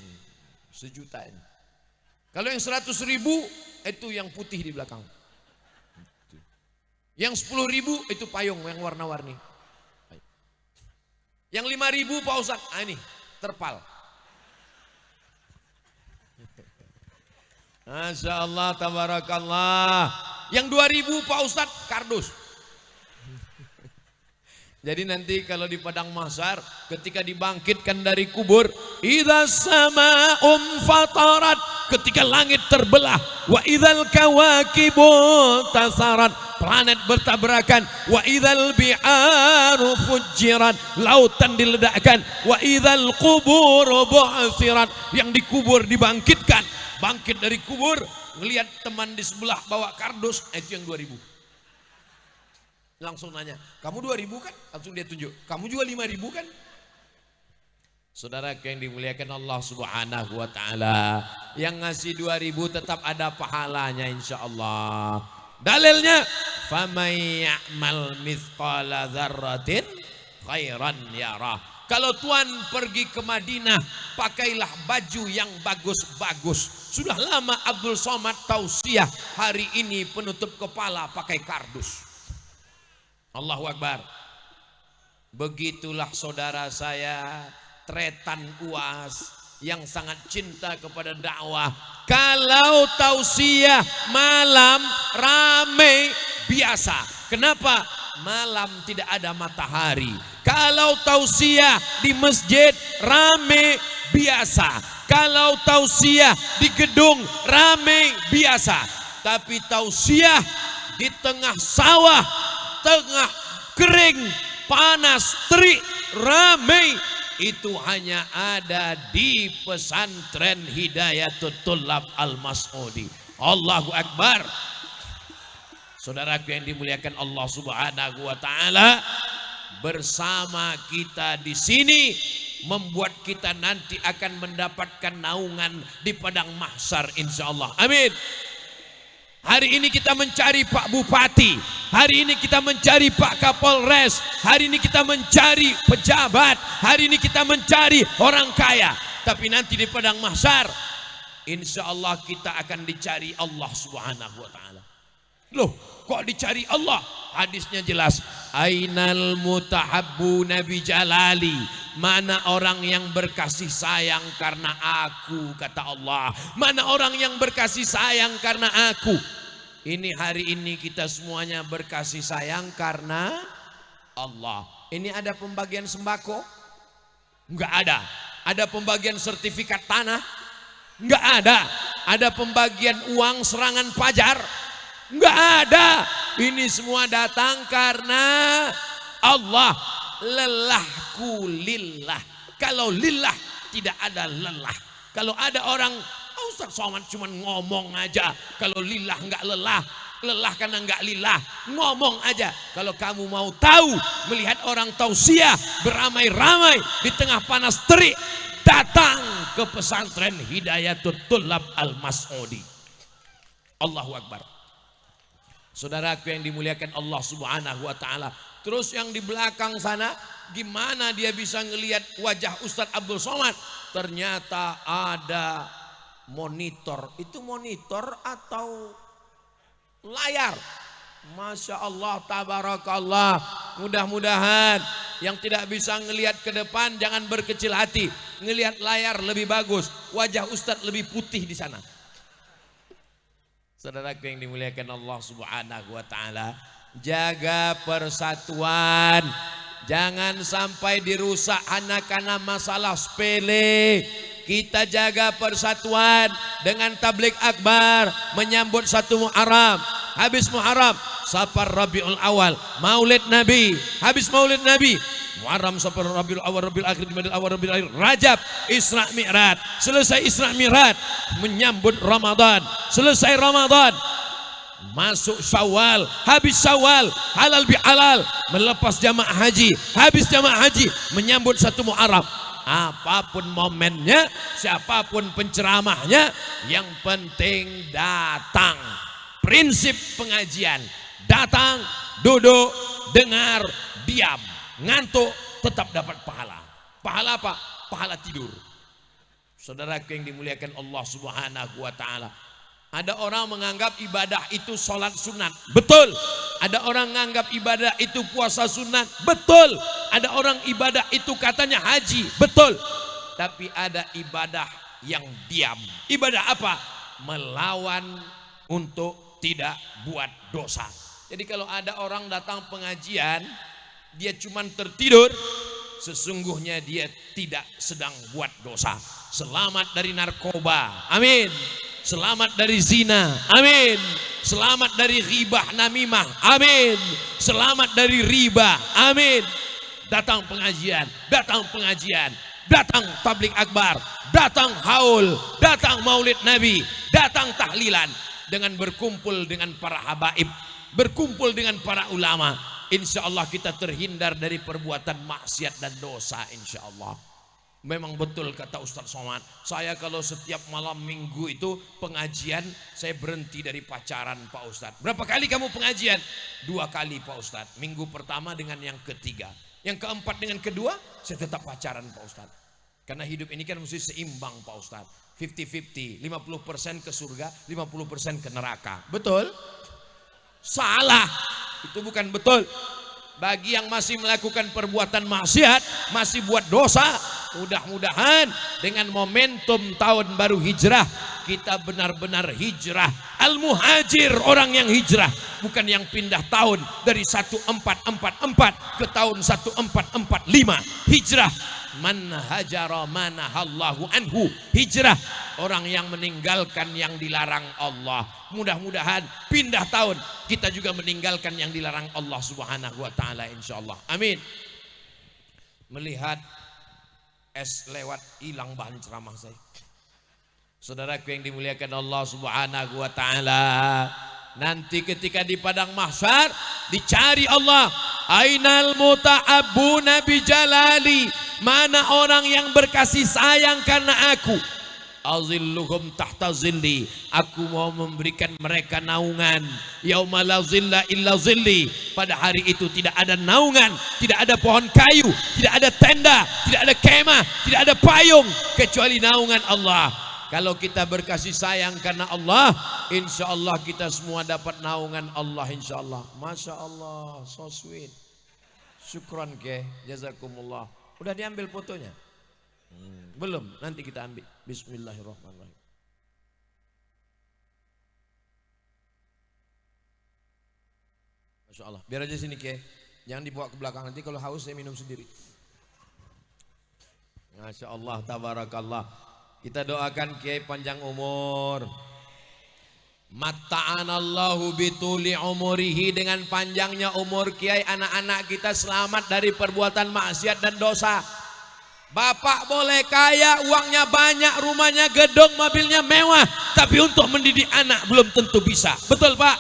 Sejuta ini. Kalau yang 100.000 itu yang putih di belakang. Yang 10.000 itu payung yang warna-warni. Yang 5.000 Pak Ustadz, ini terpal. Masya Allah, tabarakallah. Yang 2.000 Pak Ustadz, kardus. Jadi nanti kalau di padang mahsyar ketika dibangkitkan dari kubur, idza sama'um fatarat, ketika langit terbelah, wa idzal kawakibu tasarat, planet bertabrakan, wa idzal bi'aru fujirat, lautan diledakkan, wa idzal quburu bu'sirat, yang dikubur dibangkitkan, bangkit dari kubur, ngelihat teman di sebelah bawa kardus, itu yang 2.000. Langsung nanya, kamu 2.000 kan? Langsung dia tunjuk, kamu juga 5.000 kan? Saudara yang dimuliakan Allah Subhanahu wa ta'ala, yang ngasih 2.000 tetap ada pahalanya insya Allah. Dalilnya, famay ya'mal mithqala dzarratin khairan yarah. Kalau tuan pergi ke Madinah, pakailah baju yang bagus-bagus. Sudah lama Abdul Somad tausiah, hari ini penutup kepala pakai kardus. Allahu Akbar. Begitulah saudara saya Tretan UAS yang sangat cinta kepada dakwah. Kalau tausiah malam ramai biasa. Kenapa? Malam tidak ada matahari. Kalau tausiah di masjid ramai biasa. Kalau tausiah di gedung ramai biasa. Tapi tausiah di tengah sawah, tengah kering, panas, terik, ramai, itu hanya ada di pesantren Hidayatul Tullab Al-Mas'udi. Allahu Akbar. Saudaraku yang dimuliakan Allah Subhanahu wa ta'ala, bersama kita di sini membuat kita nanti akan mendapatkan naungan di padang mahsyar insyaallah. Amin. Hari ini kita mencari Pak Bupati, hari ini kita mencari Pak Kapolres, hari ini kita mencari pejabat, hari ini kita mencari orang kaya. Tapi nanti di padang mahsyar, insya Allah kita akan dicari Allah Subhanahu wa ta'ala. Loh, kok dicari Allah? Hadisnya jelas. Ainal mutahabbu nabi jalali. Mana orang yang berkasih sayang karena aku, kata Allah. Mana orang yang berkasih sayang karena aku. Ini hari ini kita semuanya berkasih sayang karena Allah. Ini ada pembagian sembako? Enggak ada. Ada pembagian sertifikat tanah? Enggak ada. Ada pembagian uang serangan pajar? Enggak ada. Ini semua datang karena Allah. Lelahku lillah. Kalau lillah tidak ada lelah. Kalau ada orang, Ustaz Somad cuma ngomong aja. Kalau lillah enggak lelah. Lelah karena enggak lillah. Ngomong aja. Kalau kamu mau tahu, melihat orang tausiah beramai-ramai di tengah panas terik, datang ke pesantren Hidayatul Tullab Al-Mas'udi. Allahu Akbar. Saudaraku yang dimuliakan Allah Subhanahu wa taala. Terus yang di belakang sana, gimana dia bisa ngelihat wajah Ustadz Abdul Somad? Ternyata ada monitor. Itu monitor atau layar? Masya Allah, tabarakallah. Mudah-mudahan yang tidak bisa ngelihat ke depan jangan berkecil hati. Ngelihat layar lebih bagus. Wajah Ustadz lebih putih di sana. Saudaraku yang dimuliakan Allah Subhanahu wa taala, jaga persatuan. Jangan sampai dirusak hanya karena masalah sepele. Kita jaga persatuan dengan tabligh akbar, menyambut satu Muharram. Habis Muharram, Safar Rabiul Awal, Maulid Nabi. Habis Maulid Nabi, Muharram, Safar, Rabiul Awal, Rabiul Akhir, Jumadil Awal, Rabiul Akhir, Rajab, Isra Mi'raj. Selesai Isra Mi'raj, menyambut Ramadan. Selesai Ramadan, masuk Syawal. Habis Syawal, halal bihalal, melepas jamaah haji. Habis jamaah haji, menyambut satu Muharram. Apapun momennya, siapapun penceramahnya, yang penting datang. Prinsip pengajian, datang, duduk, dengar, diam. Ngantuk tetap dapat pahala. Pahala apa? Pahala tidur. Saudaraku yang dimuliakan Allah Subhanahu wa taala, ada orang menganggap ibadah itu sholat sunat. Betul. Ada orang menganggap ibadah itu puasa sunat. Betul. Ada orang ibadah itu katanya haji. Betul. Tapi ada ibadah yang diam. Ibadah apa? Melawan untuk tidak buat dosa. Jadi kalau ada orang datang pengajian, dia cuman tertidur, sesungguhnya dia tidak sedang buat dosa. Selamat dari narkoba, amin. Selamat dari zina, amin. Selamat dari ghibah namimah, amin. Selamat dari riba, amin. Datang pengajian, datang pengajian, datang tabligh akbar, datang haul, datang maulid nabi, datang tahlilan, dengan berkumpul dengan para habaib, berkumpul dengan para ulama. Insya Allah kita terhindar dari perbuatan maksiat dan dosa, insya Allah. Memang betul kata Ustadz Somad, saya kalau setiap malam minggu itu pengajian, saya berhenti dari pacaran Pak Ustadz. Berapa kali kamu pengajian? 2 kali Pak Ustadz. Minggu pertama dengan yang ketiga. Yang keempat dengan kedua, saya tetap pacaran Pak Ustadz. Karena hidup ini kan mesti seimbang Pak Ustadz. 50-50, 50% ke surga, 50% ke neraka. Betul? Salah. Itu bukan betul. Bagi yang masih melakukan perbuatan maksiat, masih buat dosa, mudah-mudahan dengan momentum tahun baru hijrah, kita benar-benar hijrah. Al-muhajir, orang yang hijrah, bukan yang pindah tahun dari 1444 ke tahun 1445. Hijrah. Man hajara manahallahu anhu. Hijrah, orang yang meninggalkan yang dilarang Allah. Mudah-mudahan pindah tahun kita juga meninggalkan yang dilarang Allah Subhanahu wa taala, insyaallah. Amin. Melihat es lewat, hilang bahan ceramah saya. Saudaraku yang dimuliakan Allah Subhanahu wa taala, nanti ketika di padang mahsyar dicari Allah, ainal muta'abbuna bijalali, mana orang yang berkasih sayang karena aku. Azilluhum tahta zilli, aku mau memberikan mereka naungan. Yauma la zilla illa zilli, pada hari itu tidak ada naungan, tidak ada pohon kayu, tidak ada tenda, tidak ada kemah, tidak ada payung kecuali naungan Allah. Kalau kita berkasih sayang karena Allah, insya Allah kita semua dapat naungan Allah, insya Allah. Masya Allah, so sweet. Syukran ke, jazakumullah. Udah diambil fotonya? Belum, nanti kita ambil. Bismillahirrahmanirrahim. Masya Allah, biar aja sini ke, jangan dibawa ke belakang, nanti kalau haus saya minum sendiri. Masya Allah, tabarakallah. Kita doakan Kiai panjang umur. Matta'anallahu bituli umurihi, dengan panjangnya umur Kiai, anak-anak kita selamat dari perbuatan maksiat dan dosa. Bapak boleh kaya, uangnya banyak, rumahnya gedung, mobilnya mewah, tapi untuk mendidik anak belum tentu bisa. Betul Pak?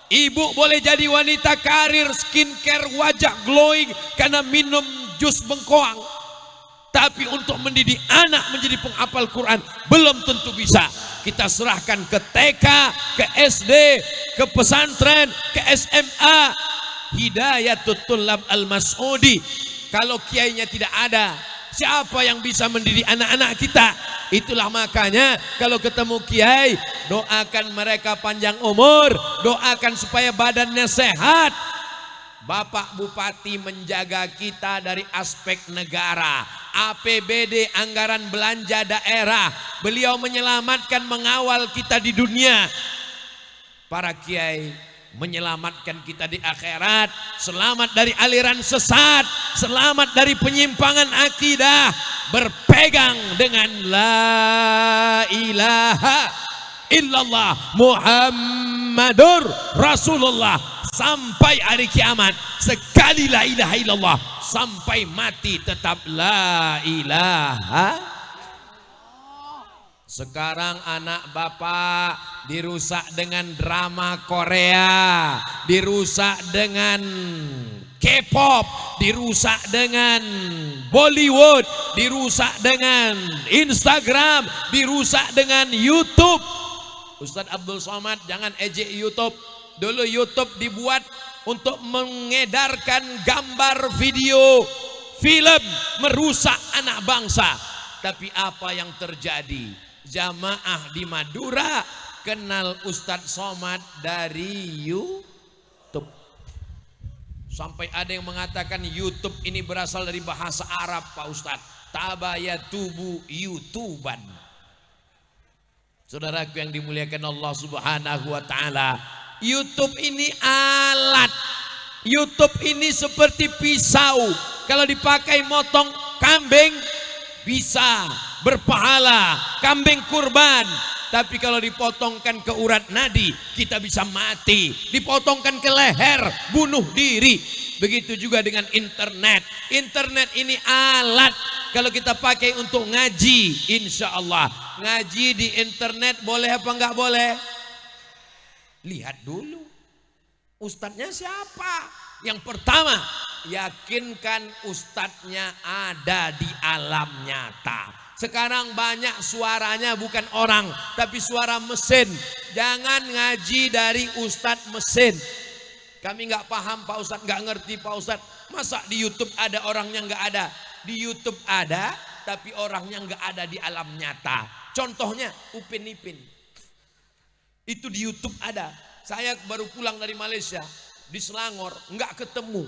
Ibu boleh jadi wanita karir, skincare, wajah glowing karena minum jus bengkoang, tapi untuk mendidik anak menjadi penghafal Quran belum tentu bisa. Kita serahkan ke TK, ke SD, ke pesantren, ke SMA. Hidayatul Tullab Al-Mas'udi. Kalau kiainya tidak ada, siapa yang bisa mendidik anak-anak kita? Itulah makanya kalau ketemu kiai, doakan mereka panjang umur, doakan supaya badannya sehat. Bapak Bupati menjaga kita dari aspek negara, APBD, anggaran belanja daerah. Beliau menyelamatkan, mengawal kita di dunia. Para kiai menyelamatkan kita di akhirat, selamat dari aliran sesat, selamat dari penyimpangan akidah, berpegang dengan la ilaha illallah Muhammadur Rasulullah sampai hari kiamat. Sekali la ilaha illallah, sampai mati tetap la ilaha. Sekarang anak bapak dirusak dengan drama Korea, dirusak dengan K-pop, dirusak dengan Bollywood, dirusak dengan Instagram, dirusak dengan YouTube. Ustadz Abdul Somad, jangan ejek YouTube. Dulu YouTube dibuat untuk mengedarkan gambar, video, film, merusak anak bangsa. Tapi apa yang terjadi? Jamaah di Madura kenal Ustadz Somad dari YouTube. Sampai ada yang mengatakan YouTube ini berasal dari bahasa Arab, Pak Ustadz. Tabayatubu YouTuban. Saudaraku yang dimuliakan Allah Subhanahu wa taala, YouTube ini alat. YouTube ini seperti pisau. Kalau dipakai motong kambing bisa berpahala, kambing kurban. Tapi kalau dipotongkan ke urat nadi, kita bisa mati. Dipotongkan ke leher, bunuh diri. Begitu juga dengan internet. Internet ini alat. Kalau kita pakai untuk ngaji, insya Allah ngaji di internet boleh apa enggak boleh? Lihat dulu ustadznya siapa. Yang pertama, yakinkan ustadznya ada di alam nyata. Sekarang banyak suaranya bukan orang, tapi suara mesin. Jangan ngaji dari ustadz mesin. Kami nggak paham Pak Ustadz, nggak ngerti Pak Ustadz. Masa di YouTube ada orangnya nggak ada? Di YouTube ada, tapi orangnya nggak ada di alam nyata. Contohnya Upin Ipin. Itu di YouTube ada. Saya baru pulang dari Malaysia, di Selangor, nggak ketemu.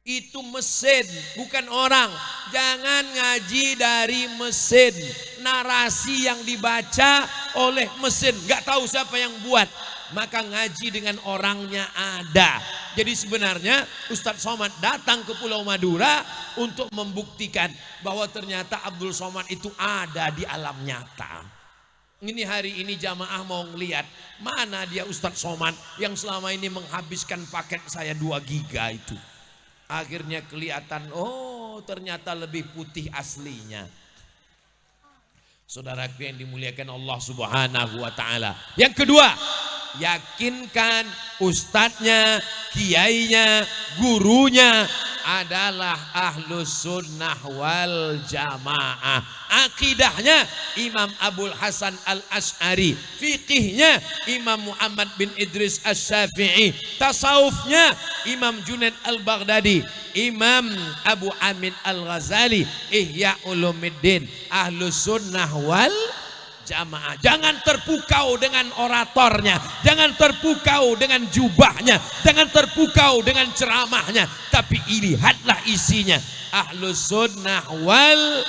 Itu mesin, bukan orang. Jangan ngaji dari mesin. Narasi yang dibaca oleh mesin, nggak tahu siapa yang buat. Maka ngaji dengan orangnya ada. Jadi sebenarnya Ustadz Somad datang ke Pulau Madura untuk membuktikan bahwa ternyata Abdul Somad itu ada di alam nyata. Ini hari ini jamaah mau ngelihat mana dia Ustadz Somad yang selama ini menghabiskan paket saya 2 giga itu. Akhirnya kelihatan, oh ternyata lebih putih aslinya. Saudaraku yang dimuliakan Allah Subhanahu wa taala. Yang kedua, yakinkan ustadznya, kiainya, gurunya adalah ahlus sunnah wal jamaah. Akidahnya Imam Abul Hasan Al-Asy'ari, fiqihnya Imam Muhammad bin Idris Asy-Syafi'i, tasawufnya Imam Junaid Al-Baghdadi, Imam Abu Amin Al-Ghazali, Ihya Ulumuddin, ahlus sunnah wal jamaah. Jangan terpukau dengan oratornya, jangan terpukau dengan jubahnya, jangan terpukau dengan ceramahnya, tapi lihatlah isinya. Ahlus sunnah wal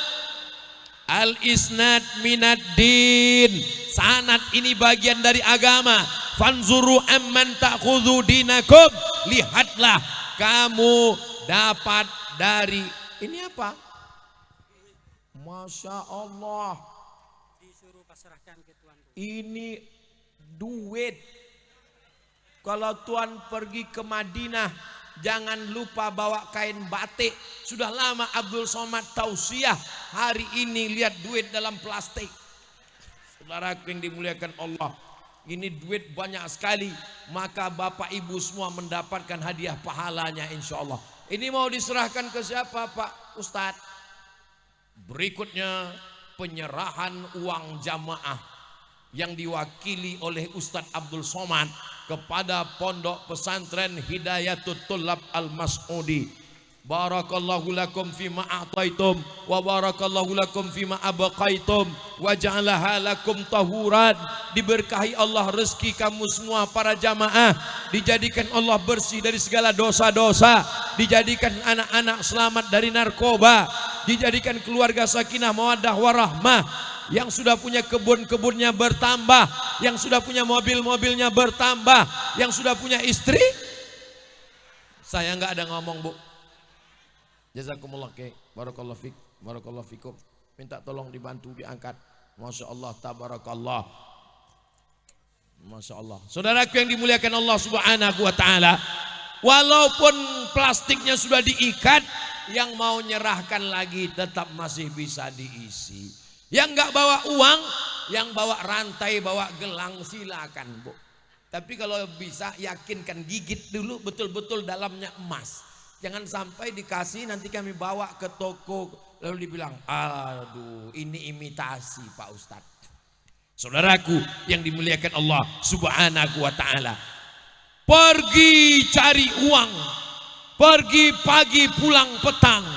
al-isnad minad din. Sanad ini bagian dari agama. Fanzuru amman ta'khudhu dinakum. Lihatlah kamu dapat dari ini apa? Masya Allah. Ini duit. Kalau tuan pergi ke Madinah, jangan lupa bawa kain batik. Sudah lama Abdul Somad tausiah, hari ini lihat duit dalam plastik. Saudaraku yang dimuliakan Allah, ini duit banyak sekali. Maka bapak ibu semua mendapatkan hadiah pahalanya insya Allah. Ini mau diserahkan ke siapa Pak Ustadz? Berikutnya penyerahan uang jamaah. yang diwakili oleh Ustadz Abdul Somad kepada Pondok Pesantren Hidayatul Tullab Al-Mas'udi. Barakallahu lakum fima a'taitum wa barakallahu lakum fima abaqaitum wa ja'alaha lakum tahuran. Diberkahi Allah rezeki kamu semua para jamaah, dijadikan Allah bersih dari segala dosa-dosa, dijadikan anak-anak selamat dari narkoba, dijadikan keluarga sakinah mawaddah warahmah, yang sudah punya kebun-kebunnya bertambah, yang sudah punya mobil-mobilnya bertambah, yang sudah punya istri. Saya nggak ada ngomong, Bu. Jazakumullah kek, barakallahu fik, barakallahu fikum. Minta tolong dibantu diangkat. Masya Allah, tabarakallah. Masya Allah. Saudaraku yang dimuliakan Allah Subhanahu wa Ta'ala, walaupun plastiknya sudah diikat, yang mau nyerahkan lagi tetap masih bisa diisi. Yang nggak bawa uang, yang bawa rantai, bawa gelang, silakan, Bu. Tapi kalau bisa yakinkan, gigit dulu betul-betul dalamnya emas. Jangan sampai dikasih nanti kami bawa ke toko lalu dibilang, aduh ini imitasi Pak Ustadz. Saudaraku yang dimuliakan Allah Subhanahu wa Ta'ala, pergi cari uang, pergi pagi pulang petang,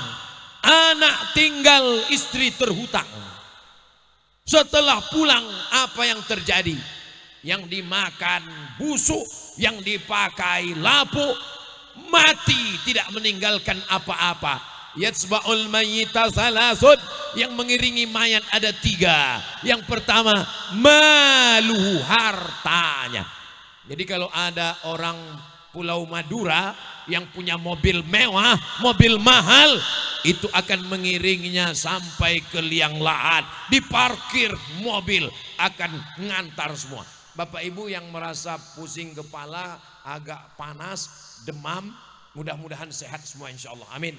anak tinggal istri terhutang. Setelah pulang apa yang terjadi? Yang dimakan busuk, yang dipakai lapuk, mati tidak meninggalkan apa-apa. Yatsba'ul mayyita salasud, yang mengiringi mayat ada 3. Yang pertama maluhu, hartanya. Jadi kalau ada orang Pulau Madura yang punya mobil mewah, mobil mahal, itu akan mengiringinya sampai ke liang lahat. Diparkir mobil akan ngantar semua. Bapak Ibu yang merasa pusing kepala, agak panas, demam, mudah-mudahan sehat semua insya Allah, amin.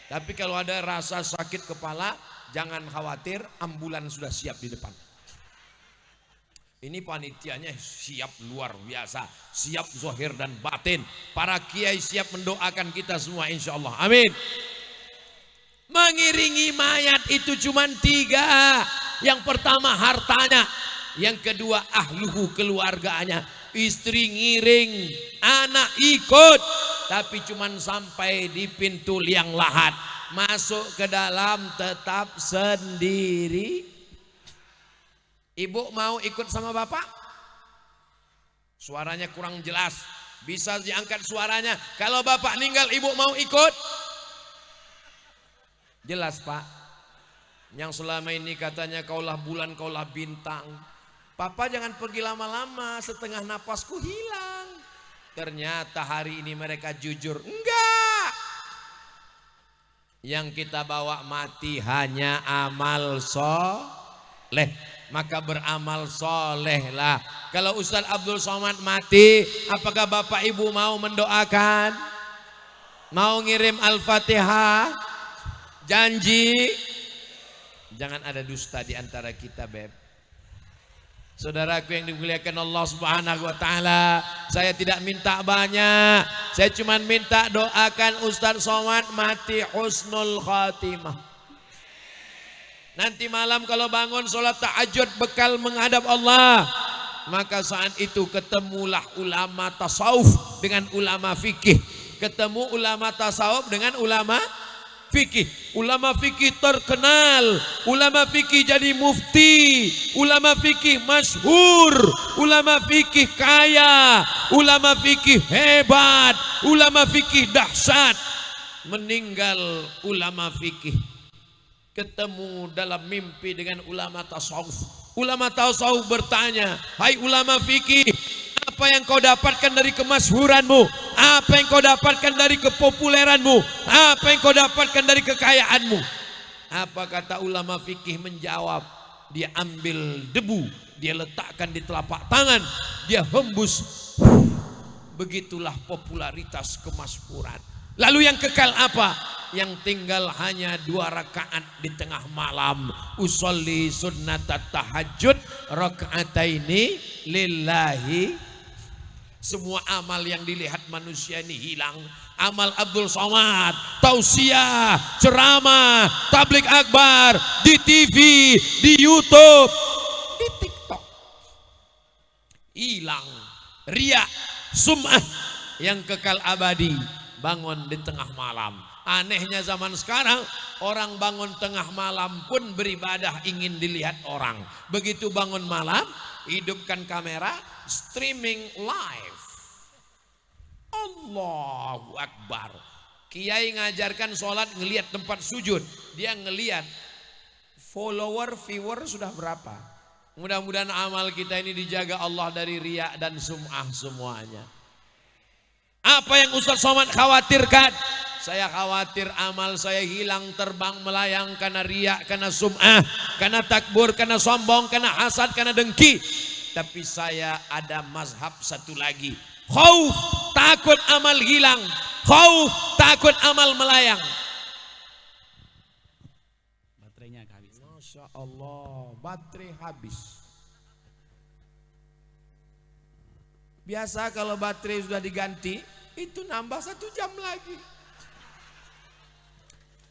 Tapi kalau ada rasa sakit kepala, jangan khawatir, ambulans sudah siap di depan. Ini panitianya siap luar biasa, siap zahir dan batin. Para kiai siap mendoakan kita semua insya Allah, amin. Mengiringi mayat itu cuma 3. Yang pertama hartanya, yang kedua ahluhu, keluarganya. Istri ngiring, anak ikut, tapi cuman sampai di pintu liang lahat. Masuk ke dalam tetap sendiri. Ibu mau ikut sama bapak? Suaranya kurang jelas, bisa diangkat suaranya. Kalau bapak meninggal ibu mau ikut? Jelas Pak. Yang selama ini katanya kaulah bulan, kaulah bintang. Papa jangan pergi lama-lama, setengah napasku hilang. Ternyata hari ini mereka jujur, enggak. Yang kita bawa mati hanya amal soleh, maka beramal solehlah. Kalau Ustadz Abdul Somad mati, apakah Bapak Ibu mau mendoakan? Mau ngirim Al-Fatihah? Janji? Jangan ada dusta di antara kita, Beb. Saudaraku yang dimuliakan Allah Subhanahu wa Ta'ala, saya tidak minta banyak, saya cuma minta doakan Ustadz Somad mati husnul khatimah. Nanti malam kalau bangun sholat tahajud bekal menghadap Allah, maka saat itu ketemulah ulama tasawuf dengan ulama fikih, ketemu ulama tasawuf dengan ulama fikih. Ulama fikih terkenal, ulama fikih jadi mufti, ulama fikih masyhur, ulama fikih kaya, ulama fikih hebat, ulama fikih dahsyat. Meninggal ulama fikih, ketemu dalam mimpi dengan ulama tasawuf. Ulama tasawuf bertanya, hai ulama fikih, apa yang kau dapatkan dari kemasyhuranmu? Apa yang kau dapatkan dari kepopuleranmu? Apa yang kau dapatkan dari kekayaanmu? Apa kata ulama fikih menjawab? Dia ambil debu, dia letakkan di telapak tangan, dia hembus. Begitulah popularitas kemasyhuran. Lalu yang kekal apa? Yang tinggal hanya 2 rakaat di tengah malam. Usolli sunnatat tahajud rakaataini lillahi. Semua amal yang dilihat manusia ini hilang. Amal Abdul Somad, tausiah, ceramah, tablik akbar, di TV, di YouTube, di TikTok. hilang. Riya, sum'ah yang kekal abadi, bangun di tengah malam. Anehnya zaman sekarang, orang bangun tengah malam pun beribadah ingin dilihat orang. Begitu bangun malam, hidupkan kamera, streaming live. Allahu Akbar. Kiai ngajarkan sholat ngelihat tempat sujud, dia ngelihat follower, viewer sudah berapa. Mudah-mudahan amal kita ini dijaga Allah dari riya dan sum'ah semuanya. Apa yang Ustaz Somad khawatirkan? Saya khawatir amal saya hilang, terbang melayang karena riya, karena sum'ah, karena takbur, karena sombong, karena hasad, karena dengki. Tapi saya ada mazhab satu lagi. Khauf, takut amal hilang. Khauf, takut amal melayang. Baterainya habis. Masya Allah, baterai habis. Biasa kalau baterai sudah diganti, itu nambah 1 jam lagi.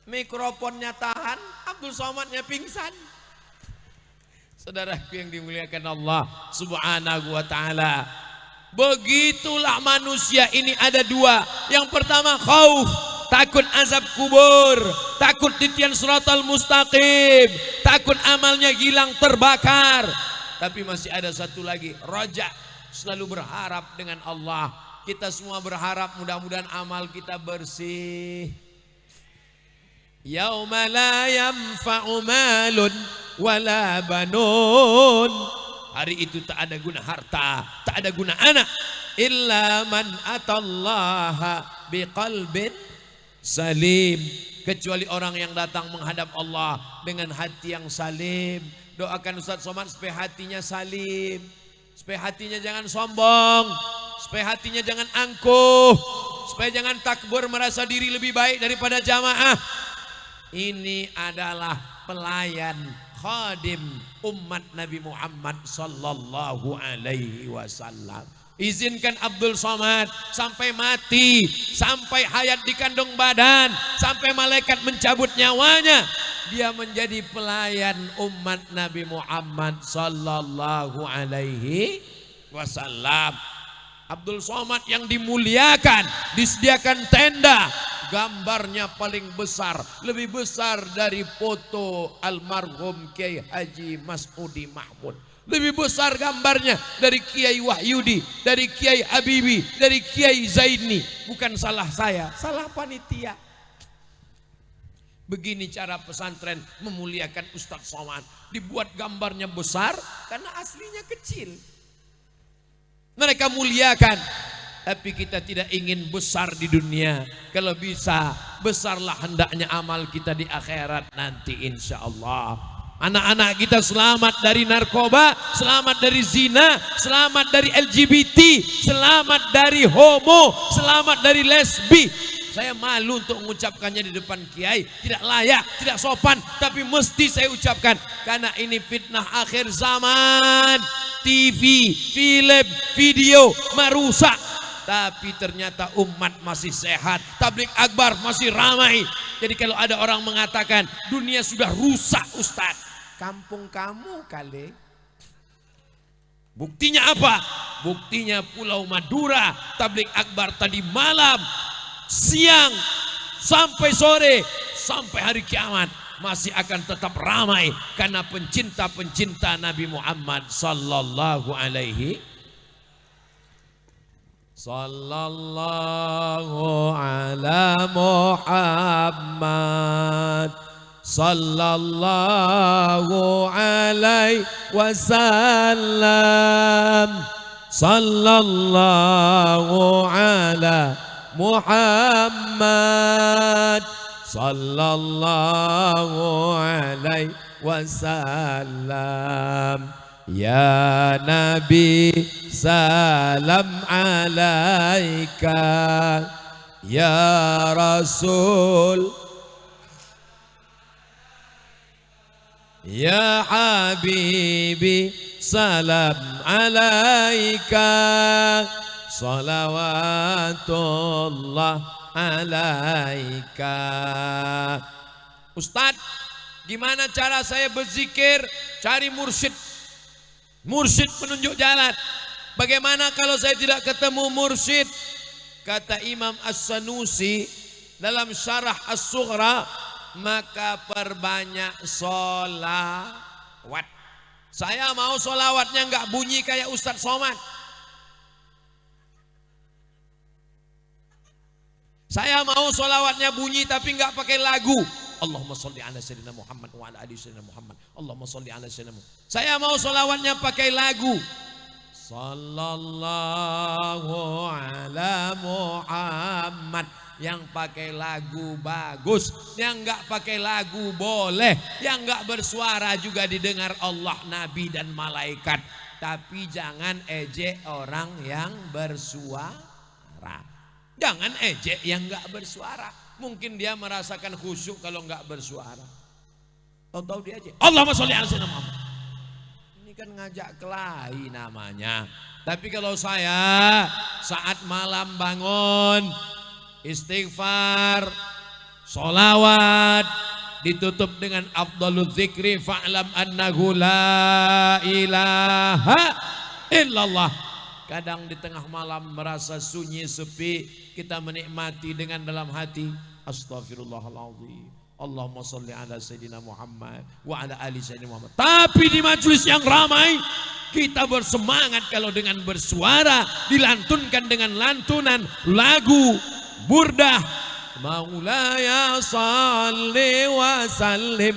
Mikrofonnya tahan, Abdul Somadnya pingsan. Saudaraku yang dimuliakan Allah Subhanahu wa ta'ala, begitulah manusia ini ada 2. Yang pertama khauf, takut azab kubur, takut titian siratal mustaqim, takut amalnya hilang terbakar. Tapi masih ada satu lagi, roja, selalu berharap dengan Allah. Kita semua berharap mudah-mudahan amal kita bersih. Yauma la yanfa'u malun wala banun. Hari itu tak ada guna harta, tak ada guna anak, illa man atallaha biqalbin salim, kecuali orang yang datang menghadap Allah dengan hati yang salim. Doakan Ustaz Somad supaya hatinya salim, supaya hatinya jangan sombong, supaya hatinya jangan angkuh, supaya jangan takbur merasa diri lebih baik daripada jamaah. Ini adalah pelayan khadim umat Nabi Muhammad sallallahu alaihi wasallam. Izinkan Abdul Somad sampai mati, sampai hayat di kandung badan, sampai malaikat mencabut nyawanya, dia menjadi pelayan umat Nabi Muhammad sallallahu alaihi wasallam. Abdul Somad yang dimuliakan, disediakan tenda, gambarnya paling besar, lebih besar dari foto almarhum Kiai Haji Mas'udi Mahmud. Lebih besar gambarnya dari Kiai Wahyudi, dari Kiai Habibi, dari Kiai Zaini. Bukan salah saya, salah panitia. Begini cara pesantren memuliakan Ustaz Somad. Dibuat gambarnya besar karena aslinya kecil. Mereka muliakan, tapi kita tidak ingin besar di dunia. Kalau bisa, besarlah hendaknya amal kita di akhirat nanti insya Allah. Anak-anak kita selamat dari narkoba, selamat dari zina, selamat dari LGBT, selamat dari homo, selamat dari lesbi. Saya malu untuk mengucapkannya di depan kiai, tidak layak, tidak sopan, tapi mesti saya ucapkan karena ini fitnah akhir zaman. TV, film, video merusak, tapi ternyata umat masih sehat, tabligh akbar masih ramai. Jadi kalau ada orang mengatakan dunia sudah rusak Ustaz, kampung kamu kali. Buktinya apa? Buktinya Pulau Madura, tabligh akbar tadi malam, siang, sampai sore, sampai hari kiamat masih akan tetap ramai karena pencinta-pencinta Nabi Muhammad sallallahu alaihi sallallahu ala Muhammad sallallahu alaihi wasallam sallallahu ala Muhammad sallallahu alaihi wasallam. Ya Nabi salam alaika, ya Rasul, ya Habibi salam alaika, salawatullah alaika. Ustadz, gimana cara saya berzikir? Cari mursyid, mursyid penunjuk jalan. Bagaimana kalau saya tidak ketemu mursyid? Kata Imam As-Sanusi dalam syarah As-Sughra, maka perbanyak sholawat. Saya mau sholawatnya nggak bunyi kayak Ustadz Somad. Saya mau sholawatnya bunyi tapi nggak pakai lagu. Allahumma sholli ala sayyidina Muhammad wa ala ali sayyidina Muhammad. Allahumma sholli ala sayyidina Muhammad. Saya mau sholawatnya pakai lagu. Sallallahu ala Muhammad. Yang pakai lagu bagus, yang nggak pakai lagu boleh, yang nggak bersuara juga didengar Allah, Nabi dan malaikat. Tapi jangan ejek orang yang bersuara. Jangan ejek yang nggak bersuara. Mungkin dia merasakan khusyuk kalau nggak bersuara. Tahu-tahu dia aja. Allahumma sholli ala sayyidina Muhammad. Ini kan ngajak kelahi namanya. Tapi kalau saya saat malam bangun, istighfar, sholawat, ditutup dengan afdhalul zikri fa'lam annahu la ilaha illallah. Kadang di tengah malam merasa sunyi sepi, kita menikmati dengan dalam hati astaghfirullahaladzim, Allahumma sholli ala sayyidina Muhammad wa ala ali sayyidina Muhammad. Tapi di majelis yang ramai kita bersemangat kalau dengan bersuara, dilantunkan dengan lantunan lagu burdah, Maulaya salli wa sallim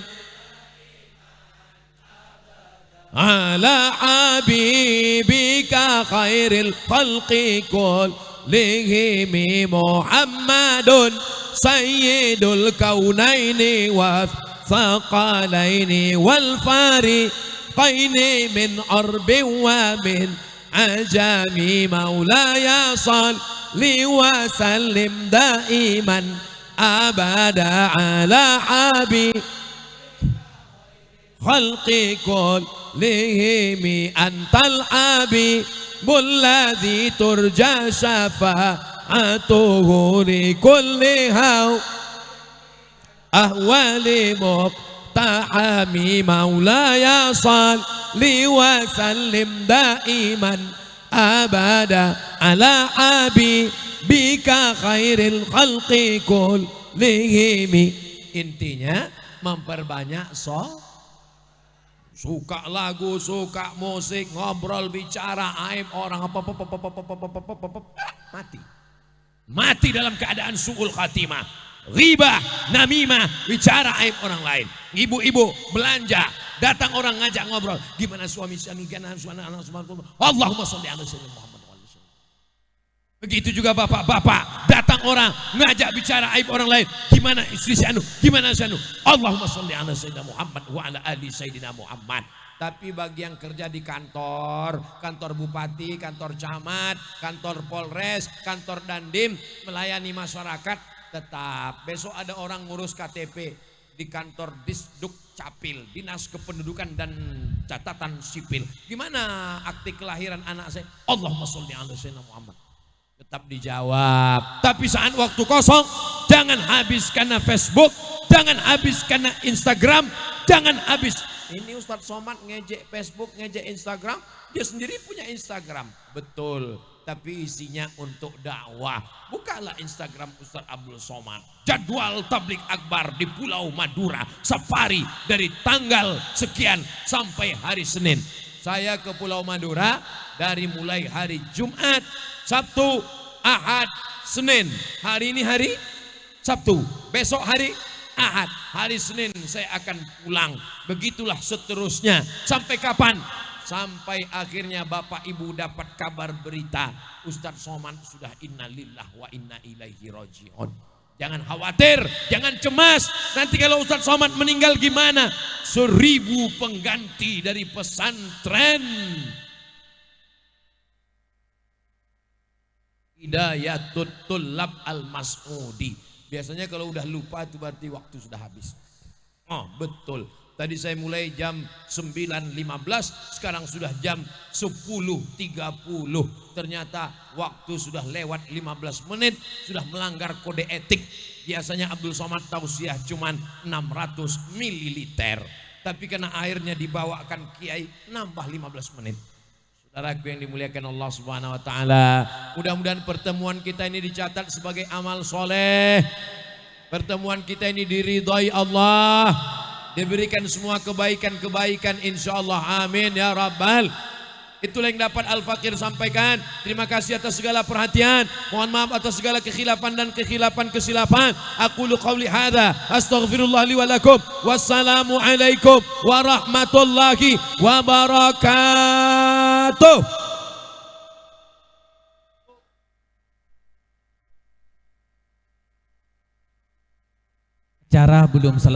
ala habibika khairil khalqi kullihim Muhammadun sayyidul kaunaini wa thaqalaini wal fariqaini min arbin wa min ajami. Maulaya salli وسلم دائما أبدا على حبيب خلق كلهم أنت الحبيب الذي ترجى شفاعته لكل أهوال مقتحم. مولاي صل وسلم دائما abada ala habibika khairil khalqi kullihim. Intinya memperbanyak suka lagu, suka musik, ngobrol, bicara aib orang, mati dalam keadaan su'ul khatimah, ghibah, namimah, bicara aib orang lain. Ibu-ibu belanja, datang orang ngajak ngobrol, gimana suami Allahumma sholli ala sayyidina Muhammad. Begitu juga bapak-bapak, datang orang ngajak bicara aib orang lain, gimana istri si anu, gimana si anu, Allahumma sholli ala sayyidina Muhammad wa ala ali sayyidina Muhammad. Tapi bagi yang kerja di kantor bupati, kantor camat, kantor polres, kantor dandim, melayani masyarakat, tetap besok ada orang ngurus KTP di kantor Disduk Capil, Dinas Kependudukan dan Catatan Sipil. Gimana akte kelahiran anak saya? Allahumma sholli ala sayyidina Muhammad. Tetap dijawab. Tapi saat waktu kosong, jangan habis karena Facebook, jangan habis karena Instagram, jangan habis. Ini Ustadz Somad ngejek Facebook, ngejek Instagram, dia sendiri punya Instagram. Betul. Tapi isinya untuk dakwah. Bukalah Instagram Ustadz Abdul Somad. Jadwal tablik akbar di Pulau Madura, safari dari tanggal sekian sampai hari Senin. Saya ke Pulau Madura dari mulai hari Jumat, Sabtu, Ahad, Senin. Hari ini hari Sabtu, besok hari Ahad, hari Senin saya akan pulang. Begitulah seterusnya. Sampai kapan? Sampai akhirnya Bapak Ibu dapat kabar berita Ustadz Somad sudah innalillah wa inna ilaihi raji'un. Jangan khawatir, jangan cemas. Nanti kalau Ustadz Somad meninggal gimana? 1000 pengganti dari pesantren Hidayatul Tullab Al-Mas'udi. Biasanya kalau udah lupa itu berarti waktu sudah habis. Oh betul. Tadi saya mulai jam 9.15, sekarang sudah jam 10.30. Ternyata waktu sudah lewat 15 menit, sudah melanggar kode etik. Biasanya Abdul Somad tausiah cuman 600 ml. Tapi karena airnya dibawakan Kiai, nambah 15 menit. Saudaraku yang dimuliakan Allah Subhanahu wa taala, mudah-mudahan pertemuan kita ini dicatat sebagai amal soleh. Pertemuan kita ini diridhai Allah, diberikan semua kebaikan-kebaikan insyaallah, amin ya rabbal. Itulah yang dapat Al-Fakir sampaikan. Terima kasih atas segala perhatian. Mohon maaf atas segala kekhilafan dan kesilapan. Aqulu qauli hadza astaghfirullah li wa lakum. Wassalamu alaikum warahmatullahi wabarakatuh. Cara belum selesai.